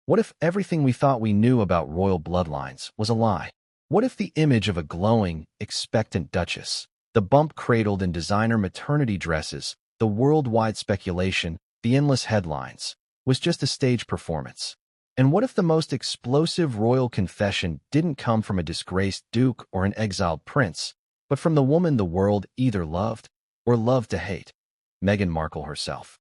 What if everything we thought we knew about royal bloodlines was a lie? What if the image of a glowing, expectant duchess, the bump cradled in designer maternity dresses, the worldwide speculation, the endless headlines, was just a stage performance? And what if the most explosive royal confession didn't come from a disgraced duke or an exiled prince, but from the woman the world either loved or loved to hate, Meghan Markle herself?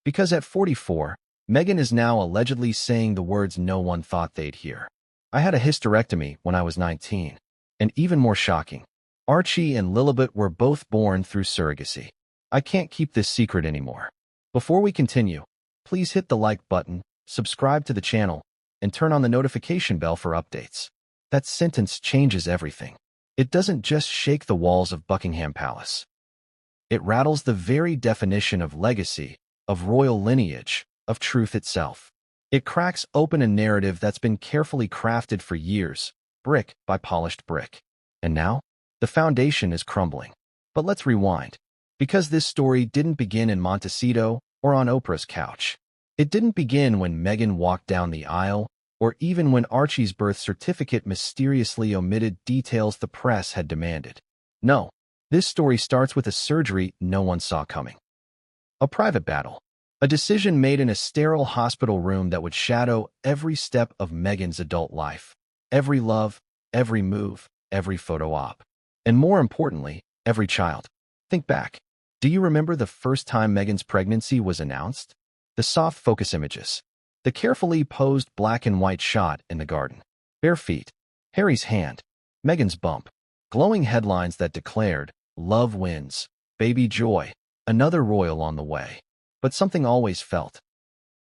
Because at 44, Meghan is now allegedly saying the words no one thought they'd hear. I had a hysterectomy when I was 19. And even more shocking, Archie and Lilibet were both born through surrogacy. I can't keep this secret anymore. Before we continue, please hit the like button, subscribe to the channel, and turn on the notification bell for updates. That sentence changes everything. It doesn't just shake the walls of Buckingham Palace. It rattles the very definition of legacy, of royal lineage, of truth itself. It cracks open a narrative that's been carefully crafted for years, brick by polished brick. And now, the foundation is crumbling. But let's rewind. Because this story didn't begin in Montecito or on Oprah's couch. It didn't begin when Meghan walked down the aisle, or even when Archie's birth certificate mysteriously omitted details the press had demanded. No, this story starts with a surgery no one saw coming. A private battle. A decision made in a sterile hospital room that would shadow every step of Meghan's adult life. Every love, every move, every photo op. And more importantly, every child. Think back. Do you remember the first time Meghan's pregnancy was announced? The soft focus images. The carefully posed black and white shot in the garden. Bare feet. Harry's hand. Meghan's bump. Glowing headlines that declared, "Love wins. Baby joy. Another royal on the way." But something always felt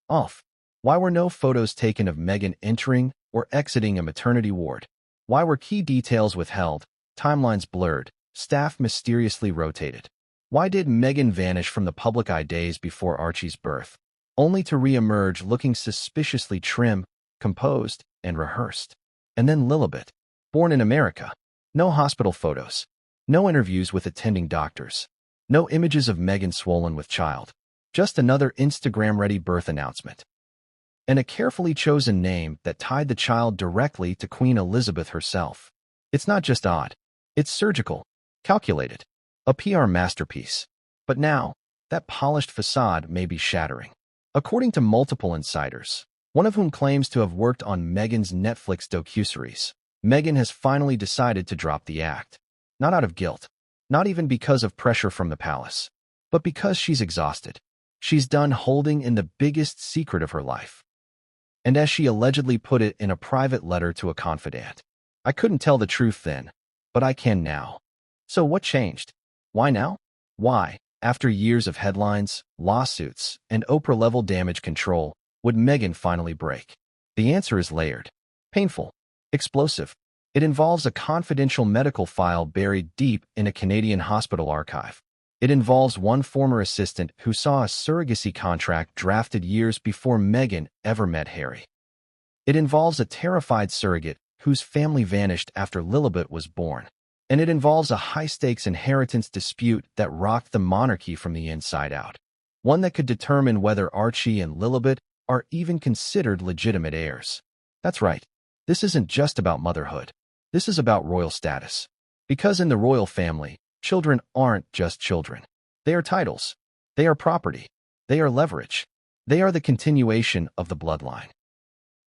off. Why were no photos taken of Meghan entering or exiting a maternity ward? Why were key details withheld, timelines blurred, staff mysteriously rotated? Why did Meghan vanish from the public eye days before Archie's birth, only to re-emerge looking suspiciously trim, composed, and rehearsed? And then Lillibet, born in America. No hospital photos. No interviews with attending doctors. No images of Meghan swollen with child. Just another Instagram-ready birth announcement. And a carefully chosen name that tied the child directly to Queen Elizabeth herself. It's not just odd. It's surgical, calculated, a PR masterpiece. But now, that polished facade may be shattering. According to multiple insiders, one of whom claims to have worked on Meghan's Netflix docuseries, Meghan has finally decided to drop the act. Not out of guilt, not even because of pressure from the palace, but because she's exhausted. She's done holding in the biggest secret of her life. And as she allegedly put it in a private letter to a confidant, "I couldn't tell the truth then, but I can now." So what changed? Why now? Why, after years of headlines, lawsuits, and Oprah-level damage control, would Meghan finally break? The answer is layered, painful, explosive. It involves a confidential medical file buried deep in a Canadian hospital archive. It involves one former assistant who saw a surrogacy contract drafted years before Meghan ever met Harry. It involves a terrified surrogate whose family vanished after Lillibet was born. And it involves a high-stakes inheritance dispute that rocked the monarchy from the inside out. One that could determine whether Archie and Lilibet are even considered legitimate heirs. That's right. This isn't just about motherhood. This is about royal status. Because in the royal family, children aren't just children. They are titles. They are property. They are leverage. They are the continuation of the bloodline.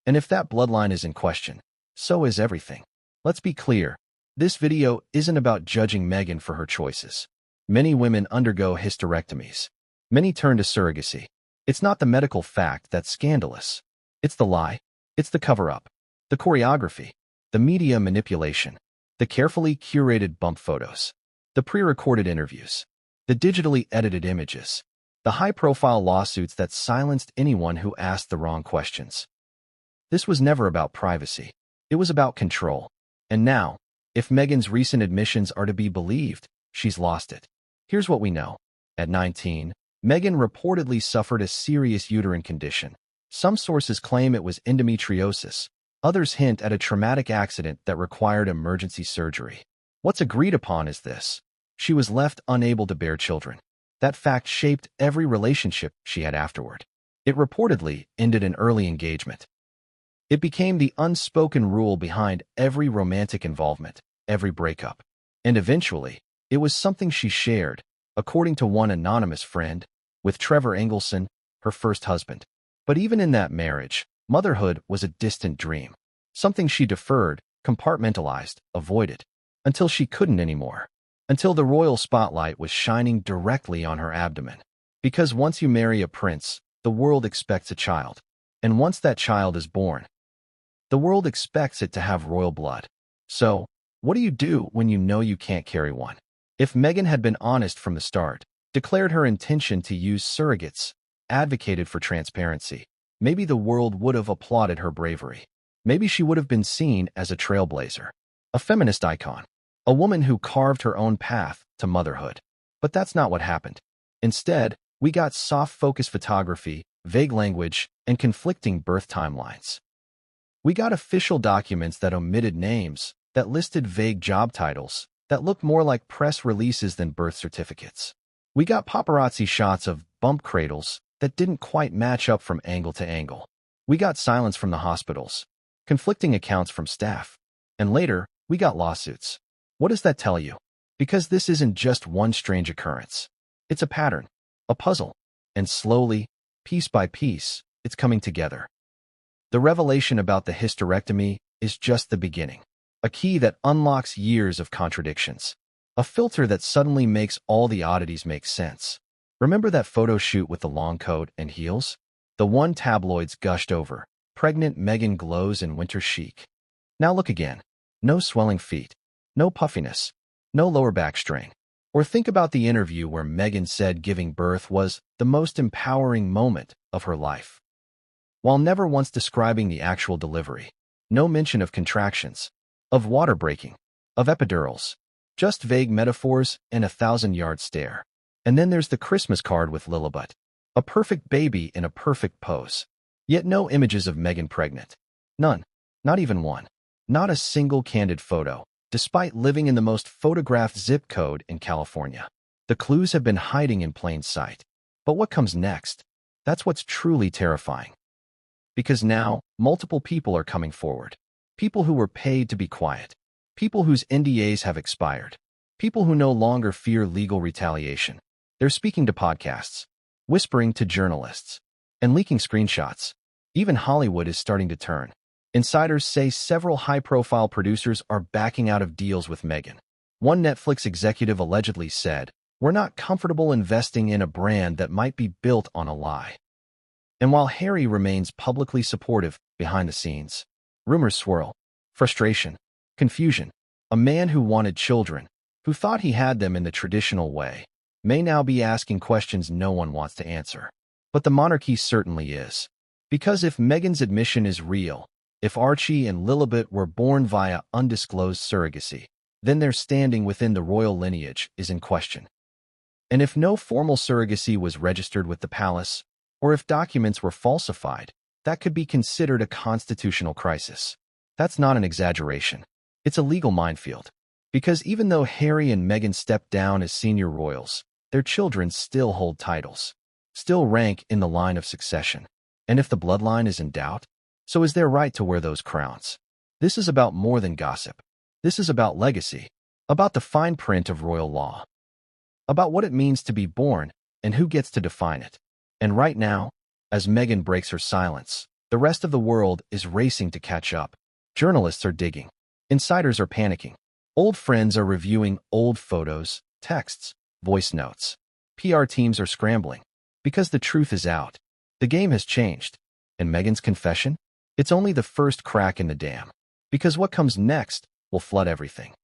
And if that bloodline is in question, so is everything. Let's be clear. This video isn't about judging Meghan for her choices. Many women undergo hysterectomies. Many turn to surrogacy. It's not the medical fact that's scandalous. It's the lie. It's the cover-up. The choreography. The media manipulation. The carefully curated bump photos. The pre-recorded interviews, the digitally edited images, the high-profile lawsuits that silenced anyone who asked the wrong questions. This was never about privacy. It was about control. And now, if Meghan's recent admissions are to be believed, she's lost it. Here's what we know. At 19, Meghan reportedly suffered a serious uterine condition. Some sources claim it was endometriosis. Others hint at a traumatic accident that required emergency surgery. What's agreed upon is this. She was left unable to bear children. That fact shaped every relationship she had afterward. It reportedly ended an early engagement. It became the unspoken rule behind every romantic involvement, every breakup. And eventually, it was something she shared, according to one anonymous friend, with Trevor Engelson, her first husband. But even in that marriage, motherhood was a distant dream, something she deferred, compartmentalized, avoided, until she couldn't anymore, until the royal spotlight was shining directly on her abdomen. Because once you marry a prince, the world expects a child. And once that child is born, the world expects it to have royal blood. So, what do you do when you know you can't carry one? If Meghan had been honest from the start, declared her intention to use surrogates, advocated for transparency, maybe the world would have applauded her bravery. Maybe she would have been seen as a trailblazer, a feminist icon, a woman who carved her own path to motherhood. But that's not what happened. Instead, we got soft-focus photography, vague language, and conflicting birth timelines. We got official documents that omitted names, that listed vague job titles, that looked more like press releases than birth certificates. We got paparazzi shots of bump cradles that didn't quite match up from angle to angle. We got silence from the hospitals, conflicting accounts from staff, and later, we got lawsuits. What does that tell you? Because this isn't just one strange occurrence. It's a pattern, a puzzle, and slowly, piece by piece, it's coming together. The revelation about the hysterectomy is just the beginning, a key that unlocks years of contradictions, a filter that suddenly makes all the oddities make sense. Remember that photo shoot with the long coat and heels? The one tabloids gushed over. Pregnant Meghan glows in winter chic. Now look again. No swelling feet, no puffiness, no lower back strain. Or think about the interview where Meghan said giving birth was the most empowering moment of her life, while never once describing the actual delivery. No mention of contractions, of water breaking, of epidurals, just vague metaphors and a 1,000-yard stare. And then there's the Christmas card with Lillibet, a perfect baby in a perfect pose. Yet no images of Meghan pregnant. None, not even one. Not a single candid photo, despite living in the most photographed zip code in California. The clues have been hiding in plain sight. But what comes next? That's what's truly terrifying. Because now, multiple people are coming forward. People who were paid to be quiet. People whose NDAs have expired. People who no longer fear legal retaliation. They're speaking to podcasts, whispering to journalists, and leaking screenshots. Even Hollywood is starting to turn. Insiders say several high-profile producers are backing out of deals with Meghan. One Netflix executive allegedly said, "We're not comfortable investing in a brand that might be built on a lie." And while Harry remains publicly supportive behind the scenes, rumors swirl. Frustration, confusion. A man who wanted children, who thought he had them in the traditional way, may now be asking questions no one wants to answer. But the monarchy certainly is. Because if Meghan's admission is real, if Archie and Lilibet were born via undisclosed surrogacy, then their standing within the royal lineage is in question. And if no formal surrogacy was registered with the palace, or if documents were falsified, that could be considered a constitutional crisis. That's not an exaggeration. It's a legal minefield. Because even though Harry and Meghan stepped down as senior royals, their children still hold titles, still rank in the line of succession. And if the bloodline is in doubt, so is their right to wear those crowns. This is about more than gossip. This is about legacy, about the fine print of royal law, about what it means to be born and who gets to define it. And right now, as Meghan breaks her silence, the rest of the world is racing to catch up. Journalists are digging. Insiders are panicking. Old friends are reviewing old photos, texts, voice notes. PR teams are scrambling. Because the truth is out. The game has changed. And Meghan's confession? It's only the first crack in the dam. Because what comes next will flood everything.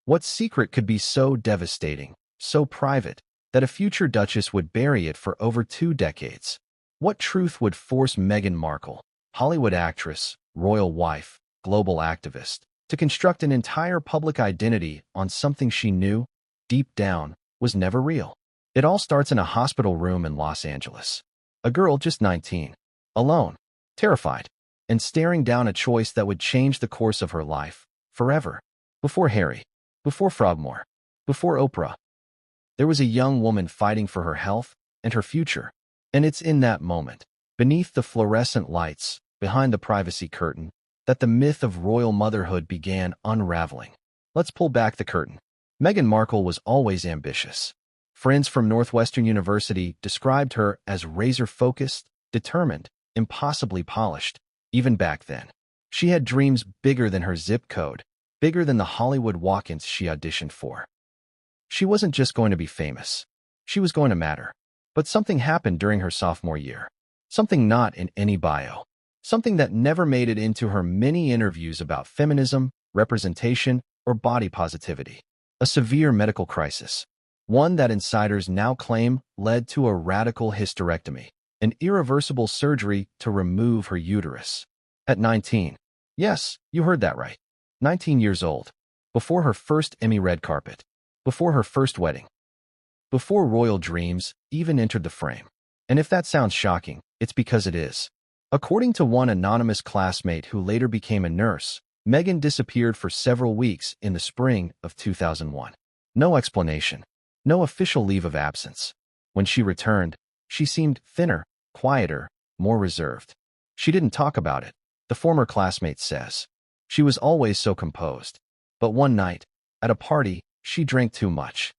What secret could be so devastating, so private, that a future duchess would bury it for over 2 decades? What truth would force Meghan Markle, Hollywood actress, royal wife, global activist, to construct an entire public identity on something she knew, deep down, was never real? It all starts in a hospital room in Los Angeles. A girl just 19, alone, terrified, and staring down a choice that would change the course of her life, forever. Before Harry, before Frogmore, before Oprah, there was a young woman fighting for her health and her future. And it's in that moment, beneath the fluorescent lights, behind the privacy curtain, that the myth of royal motherhood began unraveling. Let's pull back the curtain. Meghan Markle was always ambitious. Friends from Northwestern University described her as razor-focused, determined, impossibly polished, even back then. She had dreams bigger than her zip code, bigger than the Hollywood walk-ins she auditioned for. She wasn't just going to be famous. She was going to matter. But something happened during her sophomore year. Something not in any bio. Something that never made it into her many interviews about feminism, representation, or body positivity. A severe medical crisis. One that insiders now claim led to a radical hysterectomy, an irreversible surgery to remove her uterus. At 19. Yes, you heard that right. 19 years old. Before her first Emmy red carpet. Before her first wedding. Before royal dreams even entered the frame. And if that sounds shocking, it's because it is. According to one anonymous classmate who later became a nurse, Meghan disappeared for several weeks in the spring of 2001. No explanation. No official leave of absence. When she returned, she seemed thinner, quieter, more reserved. She didn't talk about it, the former classmate says. She was always so composed. But one night, at a party, she drank too much.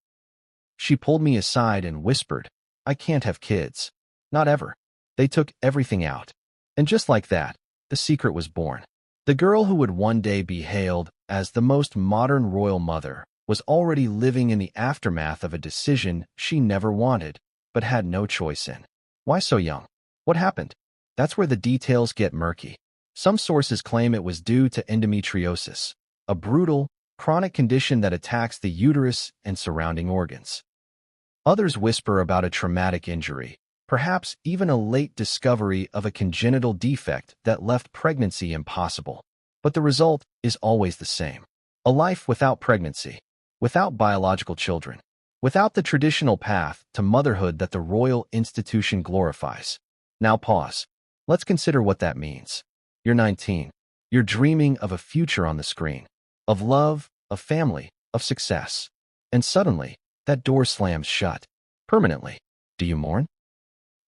She pulled me aside and whispered, "I can't have kids. Not ever." They took everything out. And just like that, the secret was born. The girl who would one day be hailed as the most modern royal mother was already living in the aftermath of a decision she never wanted, but had no choice in. Why so young? What happened? That's where the details get murky. Some sources claim it was due to endometriosis, a brutal, chronic condition that attacks the uterus and surrounding organs. Others whisper about a traumatic injury, perhaps even a late discovery of a congenital defect that left pregnancy impossible. But the result is always the same. A life without pregnancy, without biological children, without the traditional path to motherhood that the royal institution glorifies. Now pause. Let's consider what that means. You're 19. You're dreaming of a future on the screen, of love, of family, of success. And suddenly, that door slams shut. Permanently. Do you mourn?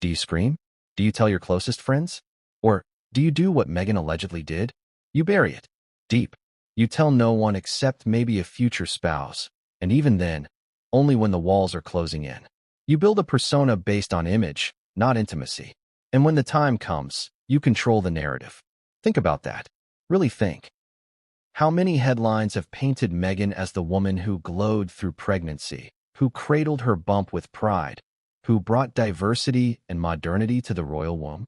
Do you scream? Do you tell your closest friends? Or do you do what Meghan allegedly did? You bury it. Deep. You tell no one except maybe a future spouse. And even then, only when the walls are closing in. You build a persona based on image, not intimacy. And when the time comes, you control the narrative. Think about that. Really think. How many headlines have painted Meghan as the woman who glowed through pregnancy, who cradled her bump with pride, who brought diversity and modernity to the royal womb?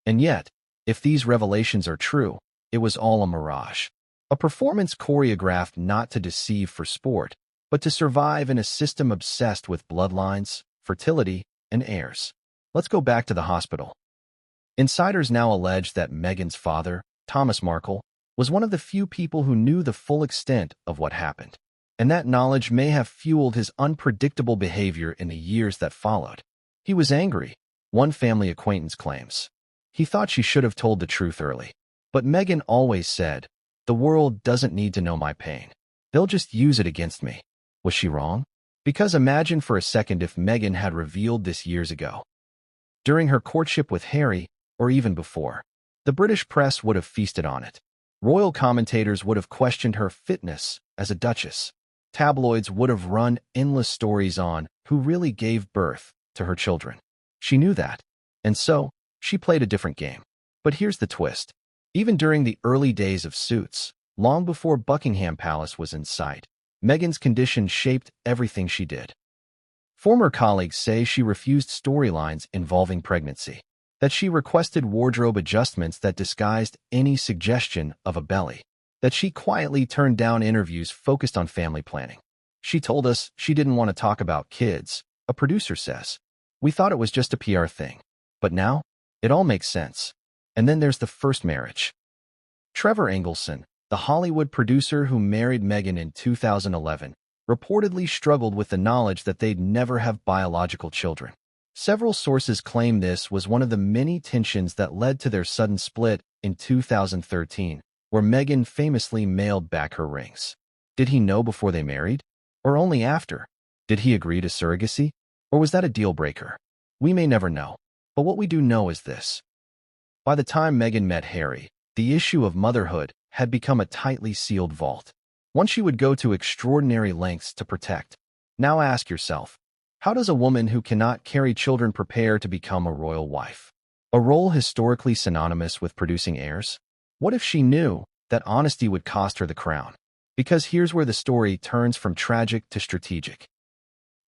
And yet, if these revelations are true, it was all a mirage. A performance choreographed not to deceive for sport, but to survive in a system obsessed with bloodlines, fertility, and heirs. Let's go back to the hospital. Insiders now allege that Meghan's father, Thomas Markle, was one of the few people who knew the full extent of what happened. And that knowledge may have fueled his unpredictable behavior in the years that followed. He was angry, one family acquaintance claims. He thought she should have told the truth early. But Meghan always said, "The world doesn't need to know my pain. They'll just use it against me." Was she wrong? Because imagine for a second if Meghan had revealed this years ago. During her courtship with Harry, or even before, the British press would have feasted on it. Royal commentators would have questioned her fitness as a duchess. Tabloids would have run endless stories on who really gave birth to her children. She knew that. And so, she played a different game. But here's the twist. Even during the early days of Suits, long before Buckingham Palace was in sight, Meghan's condition shaped everything she did. Former colleagues say she refused storylines involving pregnancy, that she requested wardrobe adjustments that disguised any suggestion of a belly, that she quietly turned down interviews focused on family planning. She told us she didn't want to talk about kids, a producer says. We thought it was just a PR thing. But now, it all makes sense. And then there's the first marriage. Trevor Engelson, the Hollywood producer who married Meghan in 2011, reportedly struggled with the knowledge that they'd never have biological children. Several sources claim this was one of the many tensions that led to their sudden split in 2013, where Meghan famously mailed back her rings. Did he know before they married? Or only after? Did he agree to surrogacy? Or was that a deal breaker? We may never know. But what we do know is this. By the time Meghan met Harry, the issue of motherhood had become a tightly sealed vault, one she would go to extraordinary lengths to protect. Now ask yourself, how does a woman who cannot carry children prepare to become a royal wife? A role historically synonymous with producing heirs? What if she knew that honesty would cost her the crown? Because here's where the story turns from tragic to strategic.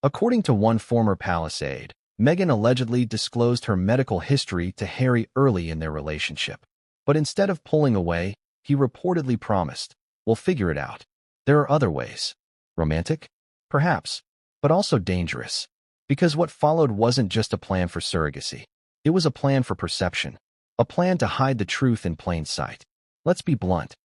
According to one former palace aide, Meghan allegedly disclosed her medical history to Harry early in their relationship. But instead of pulling away, he reportedly promised, "We'll figure it out." There are other ways. Romantic? Perhaps, but also dangerous. Because what followed wasn't just a plan for surrogacy. It was a plan for perception. A plan to hide the truth in plain sight. Let's be blunt.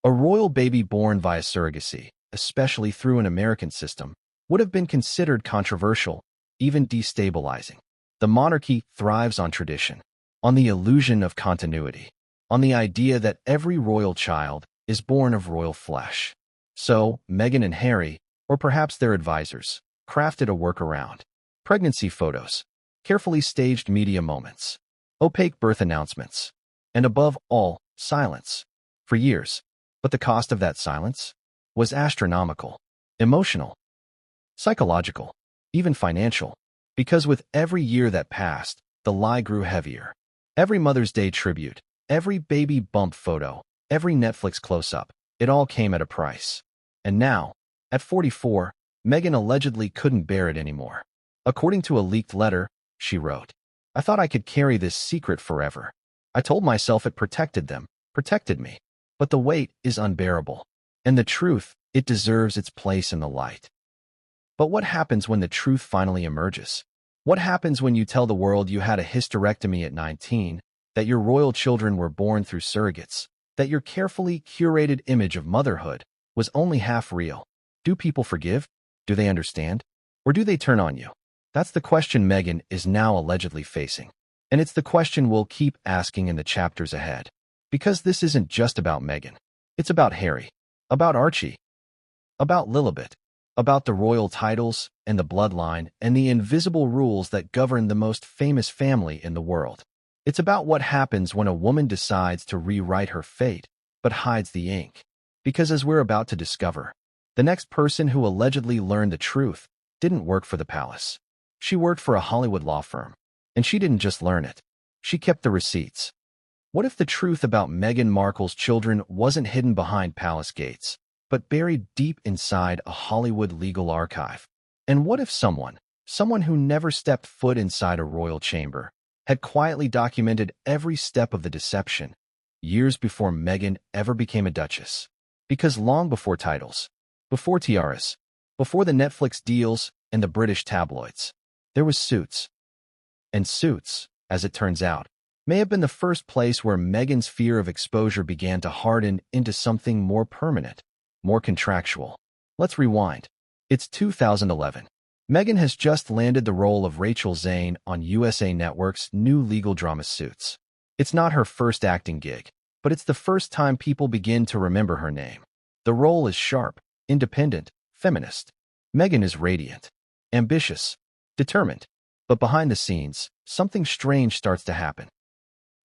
A royal baby born via surrogacy, especially through an American system, would have been considered controversial, even destabilizing. The monarchy thrives on tradition, on the illusion of continuity, on the idea that every royal child is born of royal flesh. So, Meghan and Harry, or perhaps their advisors, crafted a workaround. Pregnancy photos, carefully staged media moments, opaque birth announcements, and above all, silence. For years. But the cost of that silence was astronomical, emotional, psychological, even financial. Because with every year that passed, the lie grew heavier. Every Mother's Day tribute, every baby bump photo, every Netflix close-up, it all came at a price. And now, at 44, Meghan allegedly couldn't bear it anymore. According to a leaked letter, she wrote, "I thought I could carry this secret forever. I told myself it protected them, protected me. But the weight is unbearable. And the truth, it deserves its place in the light." But what happens when the truth finally emerges? What happens when you tell the world you had a hysterectomy at 19, that your royal children were born through surrogates, that your carefully curated image of motherhood was only half real? Do people forgive? Do they understand? Or do they turn on you? That's the question Meghan is now allegedly facing. And it's the question we'll keep asking in the chapters ahead. Because this isn't just about Meghan. It's about Harry, about Archie, about Lillibet, about the royal titles and the bloodline and the invisible rules that govern the most famous family in the world. It's about what happens when a woman decides to rewrite her fate, but hides the ink. Because as we're about to discover, the next person who allegedly learned the truth didn't work for the palace. She worked for a Hollywood law firm. And she didn't just learn it. She kept the receipts. What if the truth about Meghan Markle's children wasn't hidden behind palace gates, but buried deep inside a Hollywood legal archive? And what if someone who never stepped foot inside a royal chamber, had quietly documented every step of the deception, years before Meghan ever became a duchess? Because long before titles, before tiaras, before the Netflix deals and the British tabloids, there was Suits. And Suits, as it turns out, may have been the first place where Meghan's fear of exposure began to harden into something more permanent, more contractual. Let's rewind. It's 2011. Meghan has just landed the role of Rachel Zane on USA Network's new legal drama Suits. It's not her first acting gig, but it's the first time people begin to remember her name. The role is sharp, independent, feminist. Meghan is radiant, ambitious, determined. But behind the scenes, something strange starts to happen.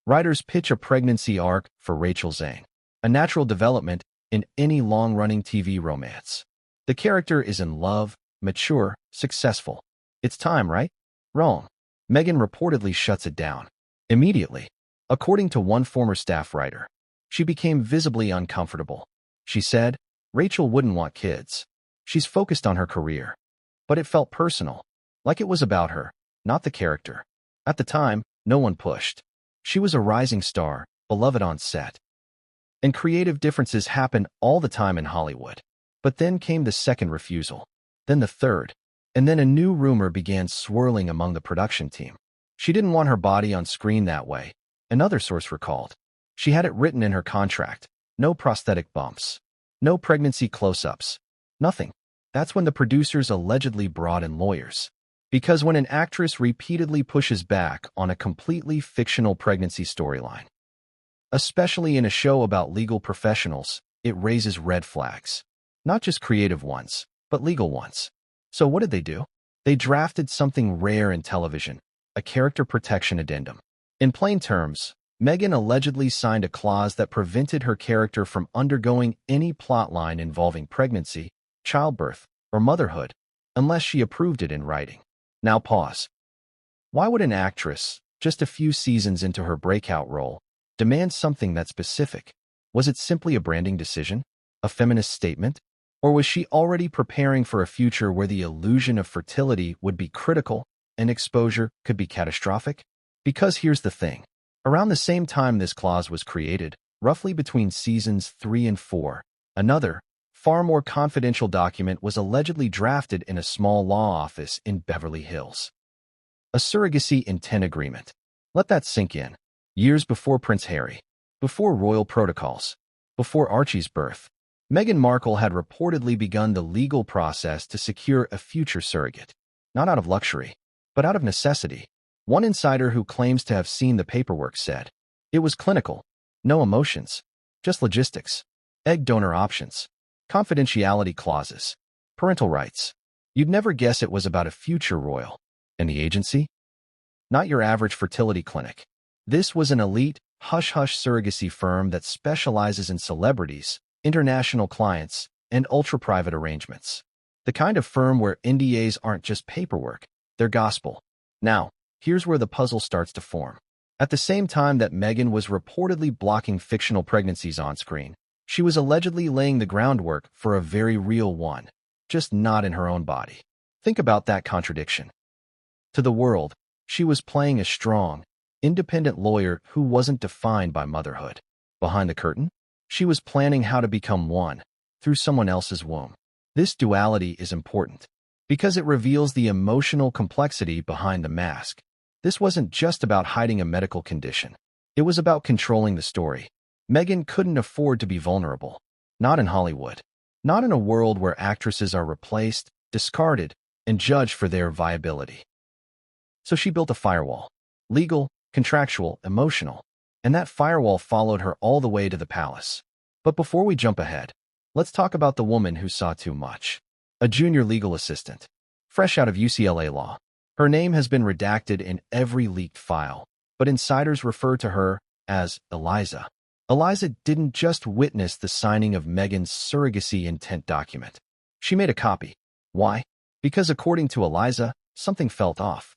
Writers pitch a pregnancy arc for Rachel Zane, a natural development in any long-running TV romance. The character is in love, mature, successful. It's time, right? Wrong. Meghan reportedly shuts it down. Immediately. According to one former staff writer, she became visibly uncomfortable. She said, Rachel wouldn't want kids. She's focused on her career. But it felt personal, like it was about her, not the character. At the time, no one pushed. She was a rising star, beloved on set. And creative differences happen all the time in Hollywood. But then came the second refusal, then the third, and then a new rumor began swirling among the production team. She didn't want her body on screen that way, another source recalled. She had it written in her contract, no prosthetic bumps, no pregnancy close-ups, nothing. That's when the producers allegedly brought in lawyers. Because when an actress repeatedly pushes back on a completely fictional pregnancy storyline, especially in a show about legal professionals, it raises red flags. Not just creative ones, but legal ones. So what did they do? They drafted something rare in television, a character protection addendum. In plain terms, Meghan allegedly signed a clause that prevented her character from undergoing any plotline involving pregnancy, childbirth, or motherhood, unless she approved it in writing. Now pause. Why would an actress, just a few seasons into her breakout role, demand something that specific? Was it simply a branding decision? A feminist statement? Or was she already preparing for a future where the illusion of fertility would be critical and exposure could be catastrophic? Because here's the thing. Around the same time this clause was created, roughly between seasons 3 and 4, another, far more confidential document was allegedly drafted in a small law office in Beverly Hills. A surrogacy intent agreement. Let that sink in. Years before Prince Harry, before royal protocols, before Archie's birth, Meghan Markle had reportedly begun the legal process to secure a future surrogate, not out of luxury, but out of necessity. One insider who claims to have seen the paperwork said, "It was clinical, no emotions, just logistics, egg donor options, confidentiality clauses, parental rights. You'd never guess it was about a future royal." And the agency? Not your average fertility clinic. This was an elite, hush-hush surrogacy firm that specializes in celebrities, international clients, and ultra-private arrangements. The kind of firm where NDAs aren't just paperwork, they're gospel. Now, here's where the puzzle starts to form. At the same time that Meghan was reportedly blocking fictional pregnancies on screen, she was allegedly laying the groundwork for a very real one, just not in her own body. Think about that contradiction. To the world, she was playing a strong, independent lawyer who wasn't defined by motherhood. Behind the curtain, she was planning how to become one, through someone else's womb. This duality is important, because it reveals the emotional complexity behind the mask. This wasn't just about hiding a medical condition. It was about controlling the story. Meghan couldn't afford to be vulnerable. Not in Hollywood. Not in a world where actresses are replaced, discarded, and judged for their viability. So she built a firewall. Legal, contractual, emotional. And that firewall followed her all the way to the palace. But before we jump ahead, let's talk about the woman who saw too much. A junior legal assistant. Fresh out of UCLA law. Her name has been redacted in every leaked file, but insiders refer to her as Eliza. Eliza didn't just witness the signing of Meghan's surrogacy intent document. She made a copy. Why? Because according to Eliza, something felt off.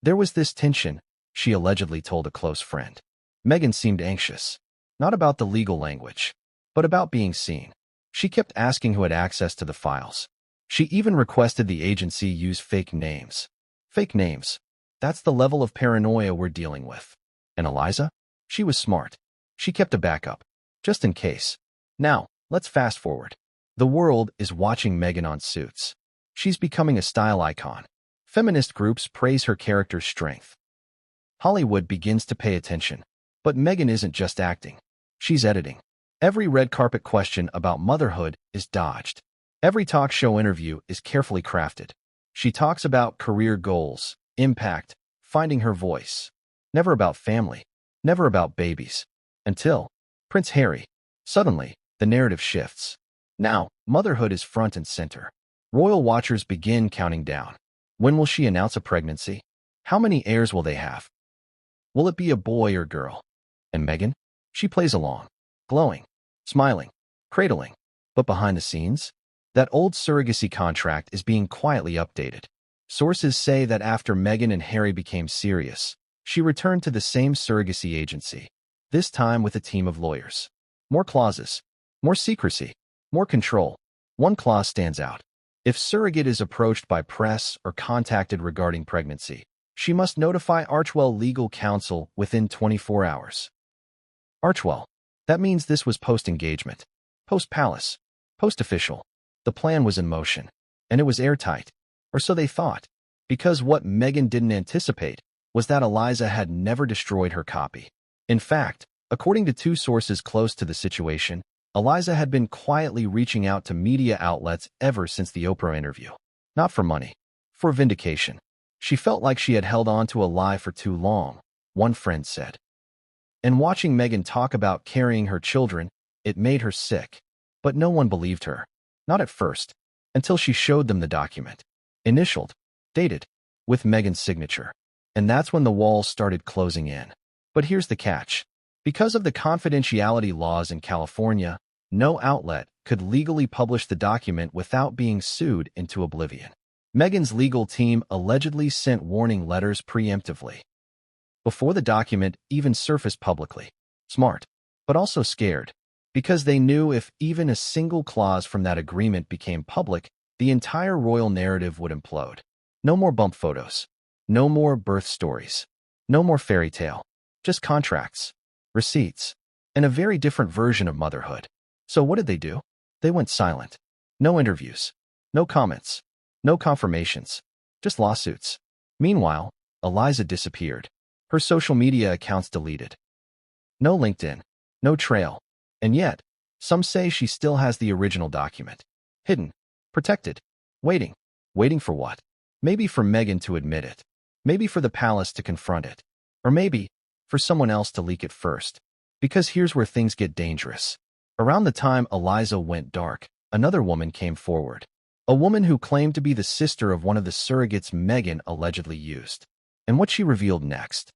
There was this tension, she allegedly told a close friend. Meghan seemed anxious, not about the legal language, but about being seen. She kept asking who had access to the files. She even requested the agency use fake names. Fake names. That's the level of paranoia we're dealing with. And Eliza? She was smart. She kept a backup, just in case. Now, let's fast forward. The world is watching Meghan on Suits. She's becoming a style icon. Feminist groups praise her character's strength. Hollywood begins to pay attention. But Meghan isn't just acting. She's editing. Every red carpet question about motherhood is dodged. Every talk show interview is carefully crafted. She talks about career goals, impact, finding her voice. Never about family. Never about babies. Until Prince Harry. Suddenly, the narrative shifts. Now, motherhood is front and center. Royal watchers begin counting down. When will she announce a pregnancy? How many heirs will they have? Will it be a boy or girl? And Meghan? She plays along, glowing, smiling, cradling. But behind the scenes, that old surrogacy contract is being quietly updated. Sources say that after Meghan and Harry became serious, she returned to the same surrogacy agency, this time with a team of lawyers. More clauses, more secrecy, more control. One clause stands out. If surrogate is approached by press or contacted regarding pregnancy, she must notify Archwell legal counsel within 24 hours. Archwell. That means this was post-engagement, post-palace, post-official. The plan was in motion, and it was airtight, or so they thought, because what Meghan didn't anticipate was that Eliza had never destroyed her copy. In fact, according to two sources close to the situation, Eliza had been quietly reaching out to media outlets ever since the Oprah interview. Not for money, for vindication. She felt like she had held on to a lie for too long, one friend said. And watching Meghan talk about carrying her children, it made her sick. But no one believed her. Not at first, until she showed them the document. Initialed, dated, with Meghan's signature. And that's when the walls started closing in. But here's the catch. Because of the confidentiality laws in California, no outlet could legally publish the document without being sued into oblivion. Meghan's legal team allegedly sent warning letters preemptively, before the document even surfaced publicly. Smart, but also scared, because they knew if even a single clause from that agreement became public, the entire royal narrative would implode. No more bump photos. No more birth stories. No more fairy tale. Just contracts, receipts, and a very different version of motherhood. So what did they do? They went silent. No interviews. No comments. No confirmations. Just lawsuits. Meanwhile, Eliza disappeared. Her social media accounts deleted. No LinkedIn. No trail. And yet, some say she still has the original document. Hidden. Protected. Waiting. Waiting for what? Maybe for Meghan to admit it. Maybe for the palace to confront it. Or maybe for someone else to leak it first. Because here's where things get dangerous. Around the time Eliza went dark, another woman came forward. A woman who claimed to be the sister of one of the surrogates Meghan allegedly used. And what she revealed next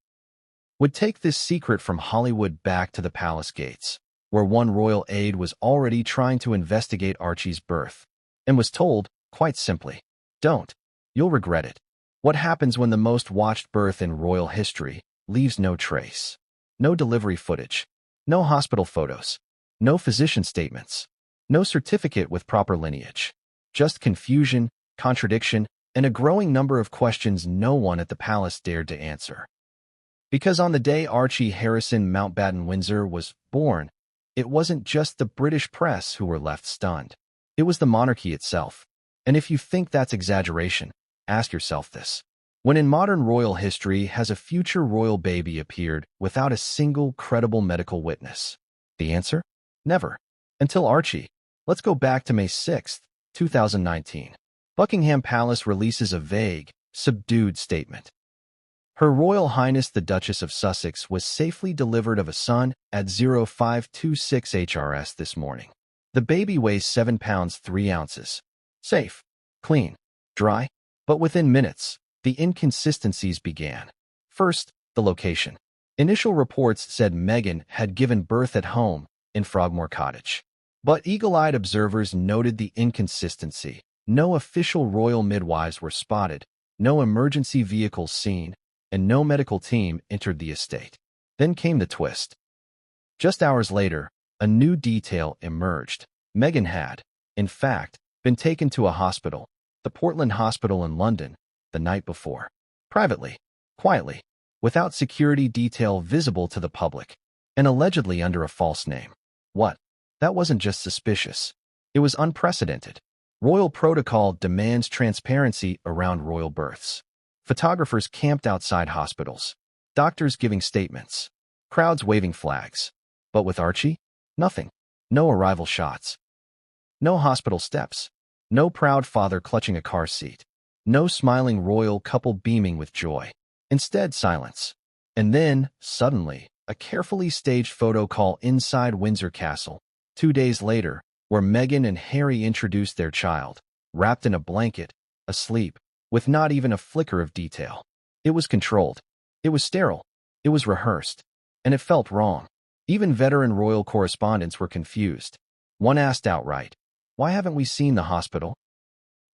would take this secret from Hollywood back to the palace gates, where one royal aide was already trying to investigate Archie's birth, and was told, quite simply, don't. You'll regret it. What happens when the most watched birth in royal history leaves no trace? No delivery footage. No hospital photos. No physician statements. No certificate with proper lineage. Just confusion, contradiction, and a growing number of questions no one at the palace dared to answer. Because on the day Archie Harrison Mountbatten Windsor was born, it wasn't just the British press who were left stunned. It was the monarchy itself. And if you think that's exaggeration, ask yourself this. When in modern royal history has a future royal baby appeared without a single credible medical witness? The answer? Never. Until Archie. Let's go back to May 6, 2019. Buckingham Palace releases a vague, subdued statement. Her Royal Highness the Duchess of Sussex was safely delivered of a son at 0526 HRS this morning. The baby weighs 7 pounds 3 ounces. Safe, clean, dry. But within minutes, the inconsistencies began. First, the location. Initial reports said Meghan had given birth at home in Frogmore Cottage. But eagle-eyed observers noted the inconsistency. No official royal midwives were spotted, no emergency vehicles seen, and no medical team entered the estate. Then came the twist. Just hours later, a new detail emerged. Meghan had, in fact, been taken to a hospital, the Portland Hospital in London, the night before. Privately, quietly, without security detail visible to the public, and allegedly under a false name. What? That wasn't just suspicious. It was unprecedented. Royal protocol demands transparency around royal births. Photographers camped outside hospitals. Doctors giving statements. Crowds waving flags. But with Archie? Nothing. No arrival shots. No hospital steps. No proud father clutching a car seat. No smiling royal couple beaming with joy. Instead, silence. And then, suddenly, a carefully staged photo call inside Windsor Castle, 2 days later, where Meghan and Harry introduced their child, wrapped in a blanket, asleep, with not even a flicker of detail. It was controlled. It was sterile. It was rehearsed. And it felt wrong. Even veteran royal correspondents were confused. One asked outright, "Why haven't we seen the hospital?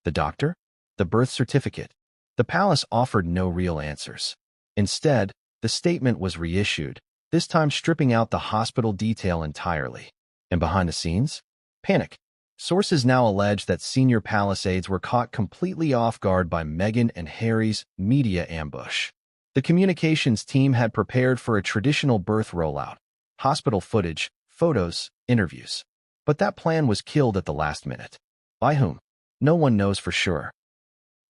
The doctor? The birth certificate?" The palace offered no real answers. Instead, the statement was reissued, this time stripping out the hospital detail entirely. And behind the scenes? Panic. Sources now allege that senior palace aides were caught completely off guard by Meghan and Harry's media ambush. The communications team had prepared for a traditional birth rollout, hospital footage, photos, interviews. But that plan was killed at the last minute. By whom? No one knows for sure.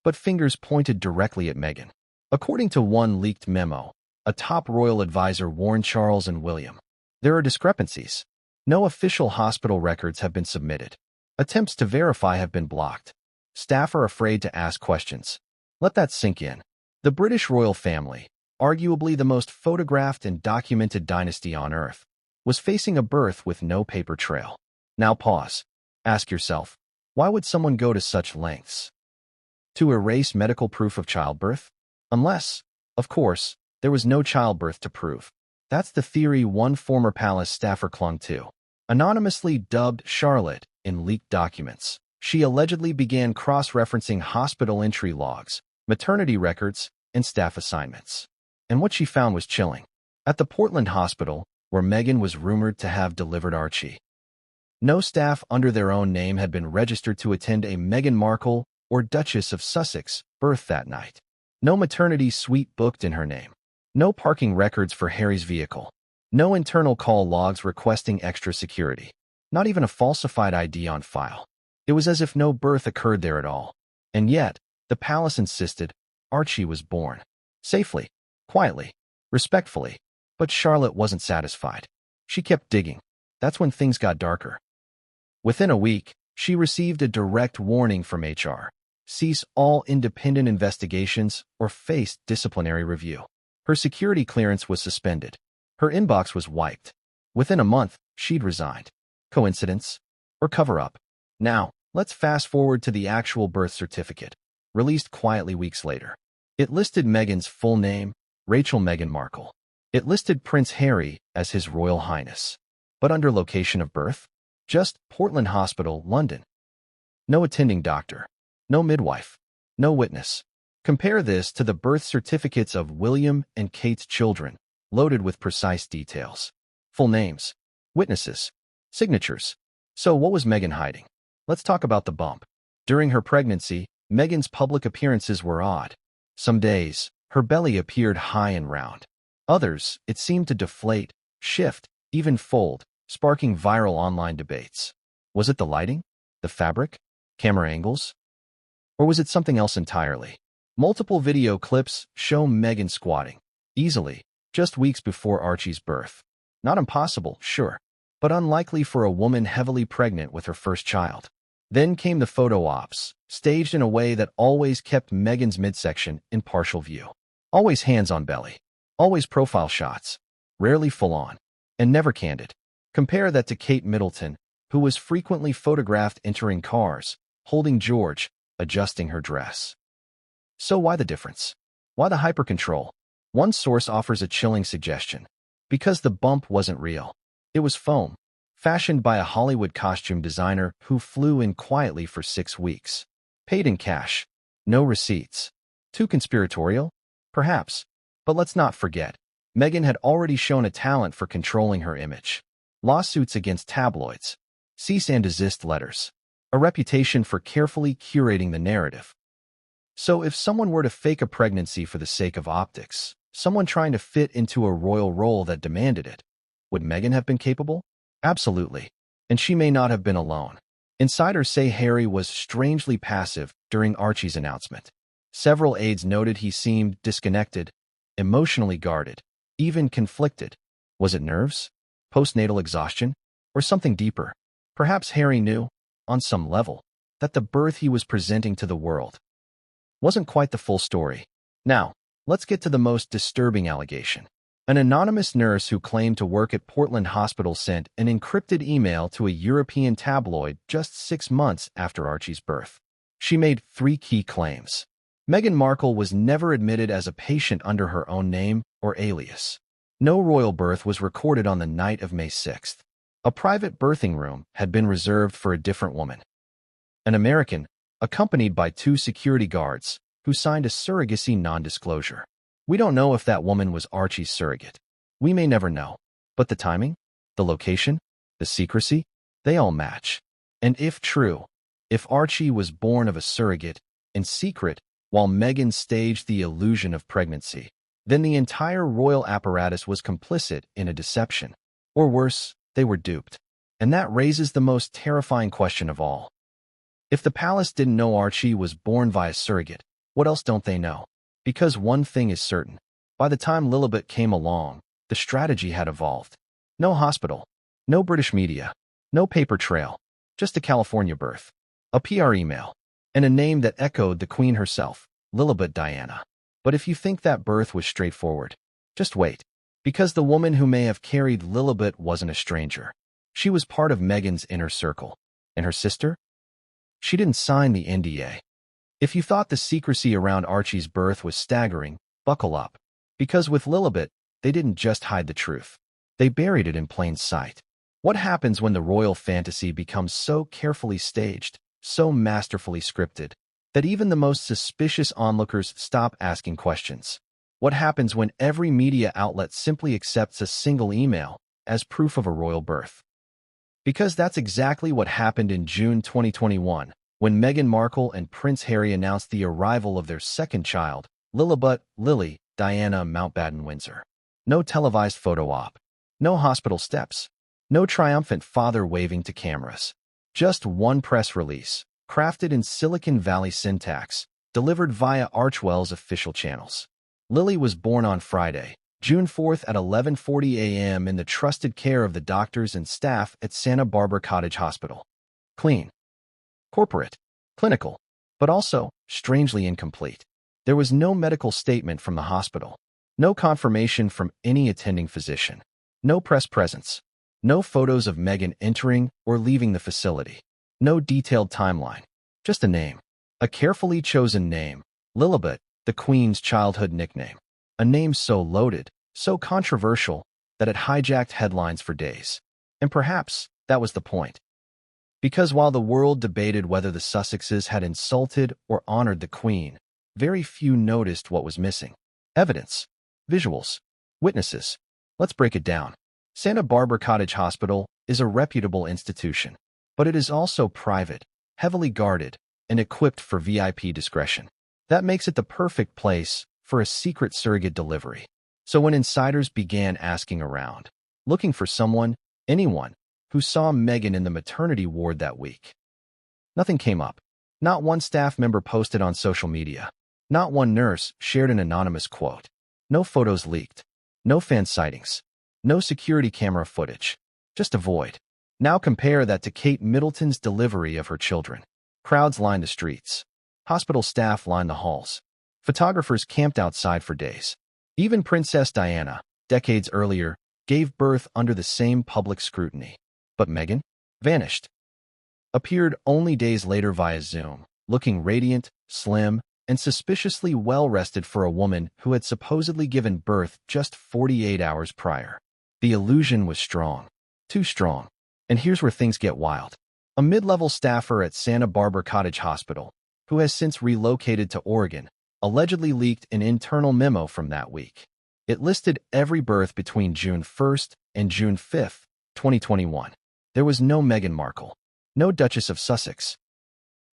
But fingers pointed directly at Meghan. According to one leaked memo, a top royal advisor warned Charles and William. There are discrepancies. No official hospital records have been submitted. Attempts to verify have been blocked. Staff are afraid to ask questions. Let that sink in. The British royal family, arguably the most photographed and documented dynasty on Earth, was facing a birth with no paper trail. Now pause. Ask yourself, why would someone go to such lengths? To erase medical proof of childbirth? Unless, of course, there was no childbirth to prove. That's the theory one former palace staffer clung to. Anonymously dubbed Charlotte in leaked documents, she allegedly began cross-referencing hospital entry logs, maternity records, and staff assignments. And what she found was chilling. At the Portland hospital, where Meghan was rumored to have delivered Archie, no staff under their own name had been registered to attend a Meghan Markle or Duchess of Sussex birth that night. No maternity suite booked in her name. No parking records for Harry's vehicle. No internal call logs requesting extra security. Not even a falsified ID on file. It was as if no birth occurred there at all. And yet, the palace insisted Archie was born. Safely, quietly, respectfully. But Charlotte wasn't satisfied. She kept digging. That's when things got darker. Within a week, she received a direct warning from HR. Cease all independent investigations or face disciplinary review. Her security clearance was suspended. Her inbox was wiped. Within a month, she'd resigned. Coincidence? Or cover-up? Now, let's fast forward to the actual birth certificate, released quietly weeks later. It listed Meghan's full name, Rachel Meghan Markle. It listed Prince Harry as His Royal Highness. But under location of birth? Just Portland Hospital, London. No attending doctor. No midwife. No witness. Compare this to the birth certificates of William and Kate's children, loaded with precise details. Full names. Witnesses. Signatures. So what was Meghan hiding? Let's talk about the bump. During her pregnancy, Meghan's public appearances were odd. Some days, her belly appeared high and round. Others, it seemed to deflate, shift, even fold, sparking viral online debates. Was it the lighting? The fabric? Camera angles? Or was it something else entirely? Multiple video clips show Meghan squatting, easily, just weeks before Archie's birth. Not impossible, sure, but unlikely for a woman heavily pregnant with her first child. Then came the photo ops, staged in a way that always kept Meghan's midsection in partial view. Always hands on belly. Always profile shots. Rarely full-on. And never candid. Compare that to Kate Middleton, who was frequently photographed entering cars, holding George, adjusting her dress. So why the difference? Why the hyper-control? One source offers a chilling suggestion. Because the bump wasn't real. It was foam, fashioned by a Hollywood costume designer who flew in quietly for 6 weeks. Paid in cash. No receipts. Too conspiratorial? Perhaps. But let's not forget, Meghan had already shown a talent for controlling her image. Lawsuits against tabloids. Cease and desist letters. A reputation for carefully curating the narrative. So if someone were to fake a pregnancy for the sake of optics, someone trying to fit into a royal role that demanded it, would Meghan have been capable? Absolutely. And she may not have been alone. Insiders say Harry was strangely passive during Archie's announcement. Several aides noted he seemed disconnected, emotionally guarded, even conflicted. Was it nerves? Postnatal exhaustion? Or something deeper? Perhaps Harry knew, on some level, that the birth he was presenting to the world wasn't quite the full story. Now, let's get to the most disturbing allegation. An anonymous nurse who claimed to work at Portland Hospital sent an encrypted email to a European tabloid just 6 months after Archie's birth. She made 3 key claims. Meghan Markle was never admitted as a patient under her own name or alias. No royal birth was recorded on the night of May 6th. A private birthing room had been reserved for a different woman. An American, accompanied by 2 security guards, who signed a surrogacy non-disclosure. We don't know if that woman was Archie's surrogate. We may never know. But the timing, the location, the secrecy, they all match. And if true, if Archie was born of a surrogate, in secret, while Meghan staged the illusion of pregnancy, then the entire royal apparatus was complicit in a deception. Or worse, they were duped. And that raises the most terrifying question of all. If the palace didn't know Archie was born via surrogate, what else don't they know? Because one thing is certain. By the time Lillibet came along, the strategy had evolved. No hospital, no British media, no paper trail, just a California birth, a PR email, and a name that echoed the Queen herself, Lillibet Diana. But if you think that birth was straightforward, just wait. Because the woman who may have carried Lillibet wasn't a stranger. She was part of Meghan's inner circle. And her sister? She didn't sign the NDA. If you thought the secrecy around Archie's birth was staggering, buckle up. Because with Lillibet, they didn't just hide the truth. They buried it in plain sight. What happens when the royal fantasy becomes so carefully staged, so masterfully scripted, that even the most suspicious onlookers stop asking questions? What happens when every media outlet simply accepts a single email as proof of a royal birth? Because that's exactly what happened in June 2021, when Meghan Markle and Prince Harry announced the arrival of their second child, Lillibet, Lily Diana Mountbatten-Windsor. No televised photo op. No hospital steps. No triumphant father waving to cameras. Just one press release, crafted in Silicon Valley syntax, delivered via Archwell's official channels. Lily was born on Friday, June 4th at 11:40 a.m. in the trusted care of the doctors and staff at Santa Barbara Cottage Hospital. Clean. Corporate. Clinical. But also, strangely incomplete. There was no medical statement from the hospital. No confirmation from any attending physician. No press presence. No photos of Meghan entering or leaving the facility. No detailed timeline. Just a name. A carefully chosen name. Lillibet, the Queen's childhood nickname. A name so loaded, so controversial, that it hijacked headlines for days. And perhaps that was the point. Because while the world debated whether the Sussexes had insulted or honored the Queen, very few noticed what was missing. Evidence. Visuals. Witnesses. Let's break it down. Santa Barbara Cottage Hospital is a reputable institution, but it is also private, heavily guarded, and equipped for VIP discretion. That makes it the perfect place for a secret surrogate delivery. So when insiders began asking around, looking for anyone, who saw Meghan in the maternity ward that week, nothing came up. Not one staff member posted on social media. Not one nurse shared an anonymous quote. No photos leaked. No fan sightings. No security camera footage. Just a void. Now compare that to Kate Middleton's delivery of her children. Crowds lined the streets. Hospital staff lined the halls. Photographers camped outside for days. Even Princess Diana, decades earlier, gave birth under the same public scrutiny. But Meghan? Vanished. Appeared only days later via Zoom, looking radiant, slim, and suspiciously well-rested for a woman who had supposedly given birth just 48 hours prior. The illusion was strong. Too strong. And here's where things get wild. A mid-level staffer at Santa Barbara Cottage Hospital, who has since relocated to Oregon, allegedly leaked an internal memo from that week. It listed every birth between June 1st and June 5th, 2021. There was no Meghan Markle, no Duchess of Sussex,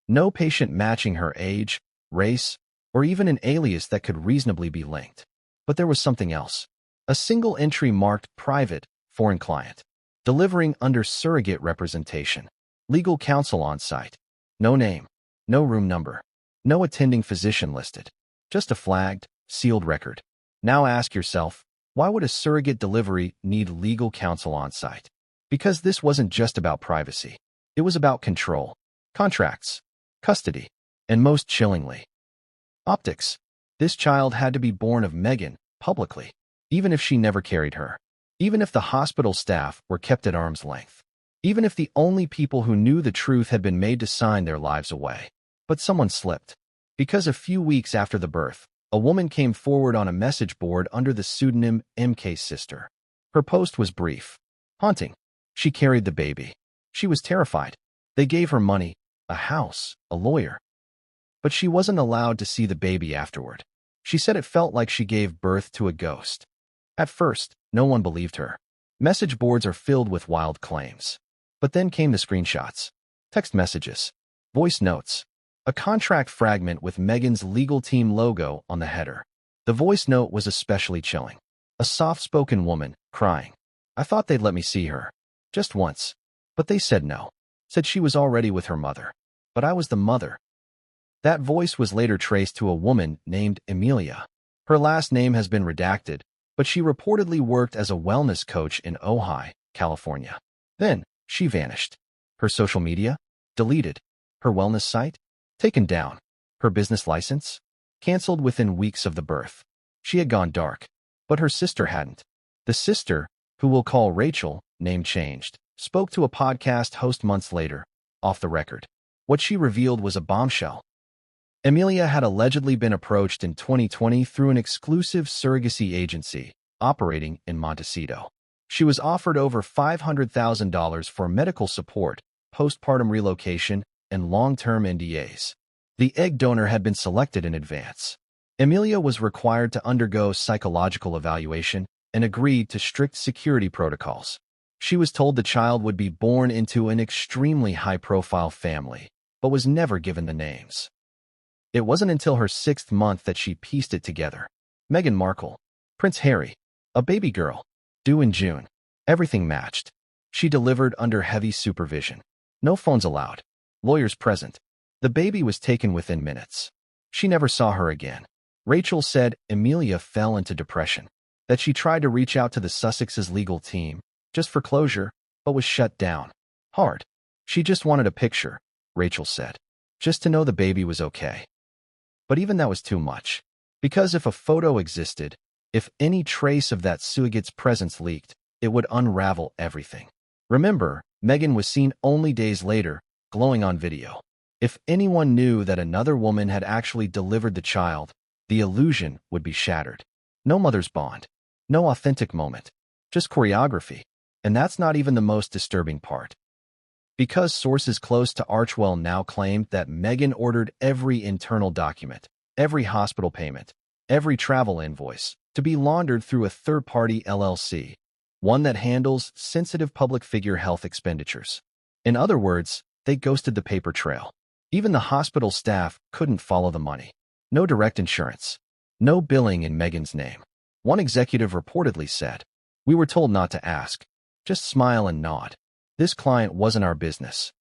no patient matching her age, race, or even an alias that could reasonably be linked. But there was something else. A single entry marked private, foreign client, delivering under surrogate representation, legal counsel on site. No name, no room number, no attending physician listed. Just a flagged, sealed record. Now ask yourself, why would a surrogate delivery need legal counsel on site? Because this wasn't just about privacy. It was about control, contracts, custody, and most chillingly, optics. This child had to be born of Meghan, publicly, even if she never carried her. Even if the hospital staff were kept at arm's length. Even if the only people who knew the truth had been made to sign their lives away. But someone slipped. Because a few weeks after the birth, a woman came forward on a message board under the pseudonym MK's sister. Her post was brief. Haunting. She carried the baby. She was terrified. They gave her money, a house, a lawyer. But she wasn't allowed to see the baby afterward. She said it felt like she gave birth to a ghost. At first, no one believed her. Message boards are filled with wild claims. But then came the screenshots, text messages, voice notes, a contract fragment with Meghan's legal team logo on the header. The voice note was especially chilling. A soft-spoken woman, crying. I thought they'd let me see her. Just once. But they said no. Said she was already with her mother. But I was the mother. That voice was later traced to a woman named Amelia. Her last name has been redacted, but she reportedly worked as a wellness coach in Ojai, California. Then, she vanished. Her social media? Deleted. Her wellness site? Taken down. Her business license? Canceled within weeks of the birth. She had gone dark. But her sister hadn't. The sister, who we'll call Rachel, name changed, spoke to a podcast host months later, off the record. What she revealed was a bombshell. Amelia had allegedly been approached in 2020 through an exclusive surrogacy agency, operating in Montecito. She was offered over $500,000 for medical support, postpartum relocation, and long-term NDAs. The egg donor had been selected in advance. Emilia was required to undergo psychological evaluation and agreed to strict security protocols. She was told the child would be born into an extremely high-profile family, but was never given the names. It wasn't until her 6th month that she pieced it together. Meghan Markle, Prince Harry, a baby girl, due in June. Everything matched. She delivered under heavy supervision. No phones allowed. Lawyers present. The baby was taken within minutes. She never saw her again. Rachel said Emilia fell into depression, that she tried to reach out to the Sussexes legal team, just for closure, but was shut down. Hard. She just wanted a picture, Rachel said, just to know the baby was okay. But even that was too much. Because if a photo existed, if any trace of that surrogate's presence leaked, it would unravel everything. Remember, Meghan was seen only days later, glowing on video. If anyone knew that another woman had actually delivered the child, the illusion would be shattered. No mother's bond. No authentic moment. Just choreography. And that's not even the most disturbing part. Because sources close to Archwell now claim that Meghan ordered every internal document, every hospital payment, every travel invoice, to be laundered through a third-party LLC, one that handles sensitive public figure health expenditures. In other words, they ghosted the paper trail. Even the hospital staff couldn't follow the money. No direct insurance. No billing in Meghan's name. One executive reportedly said, "We were told not to ask. Just smile and nod. This client wasn't our business."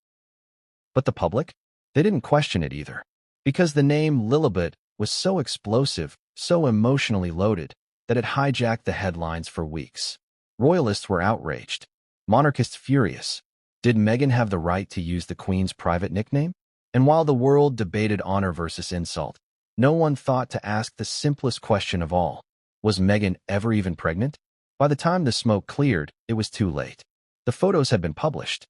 But the public? They didn't question it either. Because the name Lillibet was so explosive, so emotionally loaded, that it hijacked the headlines for weeks. Royalists were outraged. Monarchists furious. Did Meghan have the right to use the Queen's private nickname? And while the world debated honor versus insult, no one thought to ask the simplest question of all. Was Meghan ever even pregnant? By the time the smoke cleared, it was too late. The photos had been published.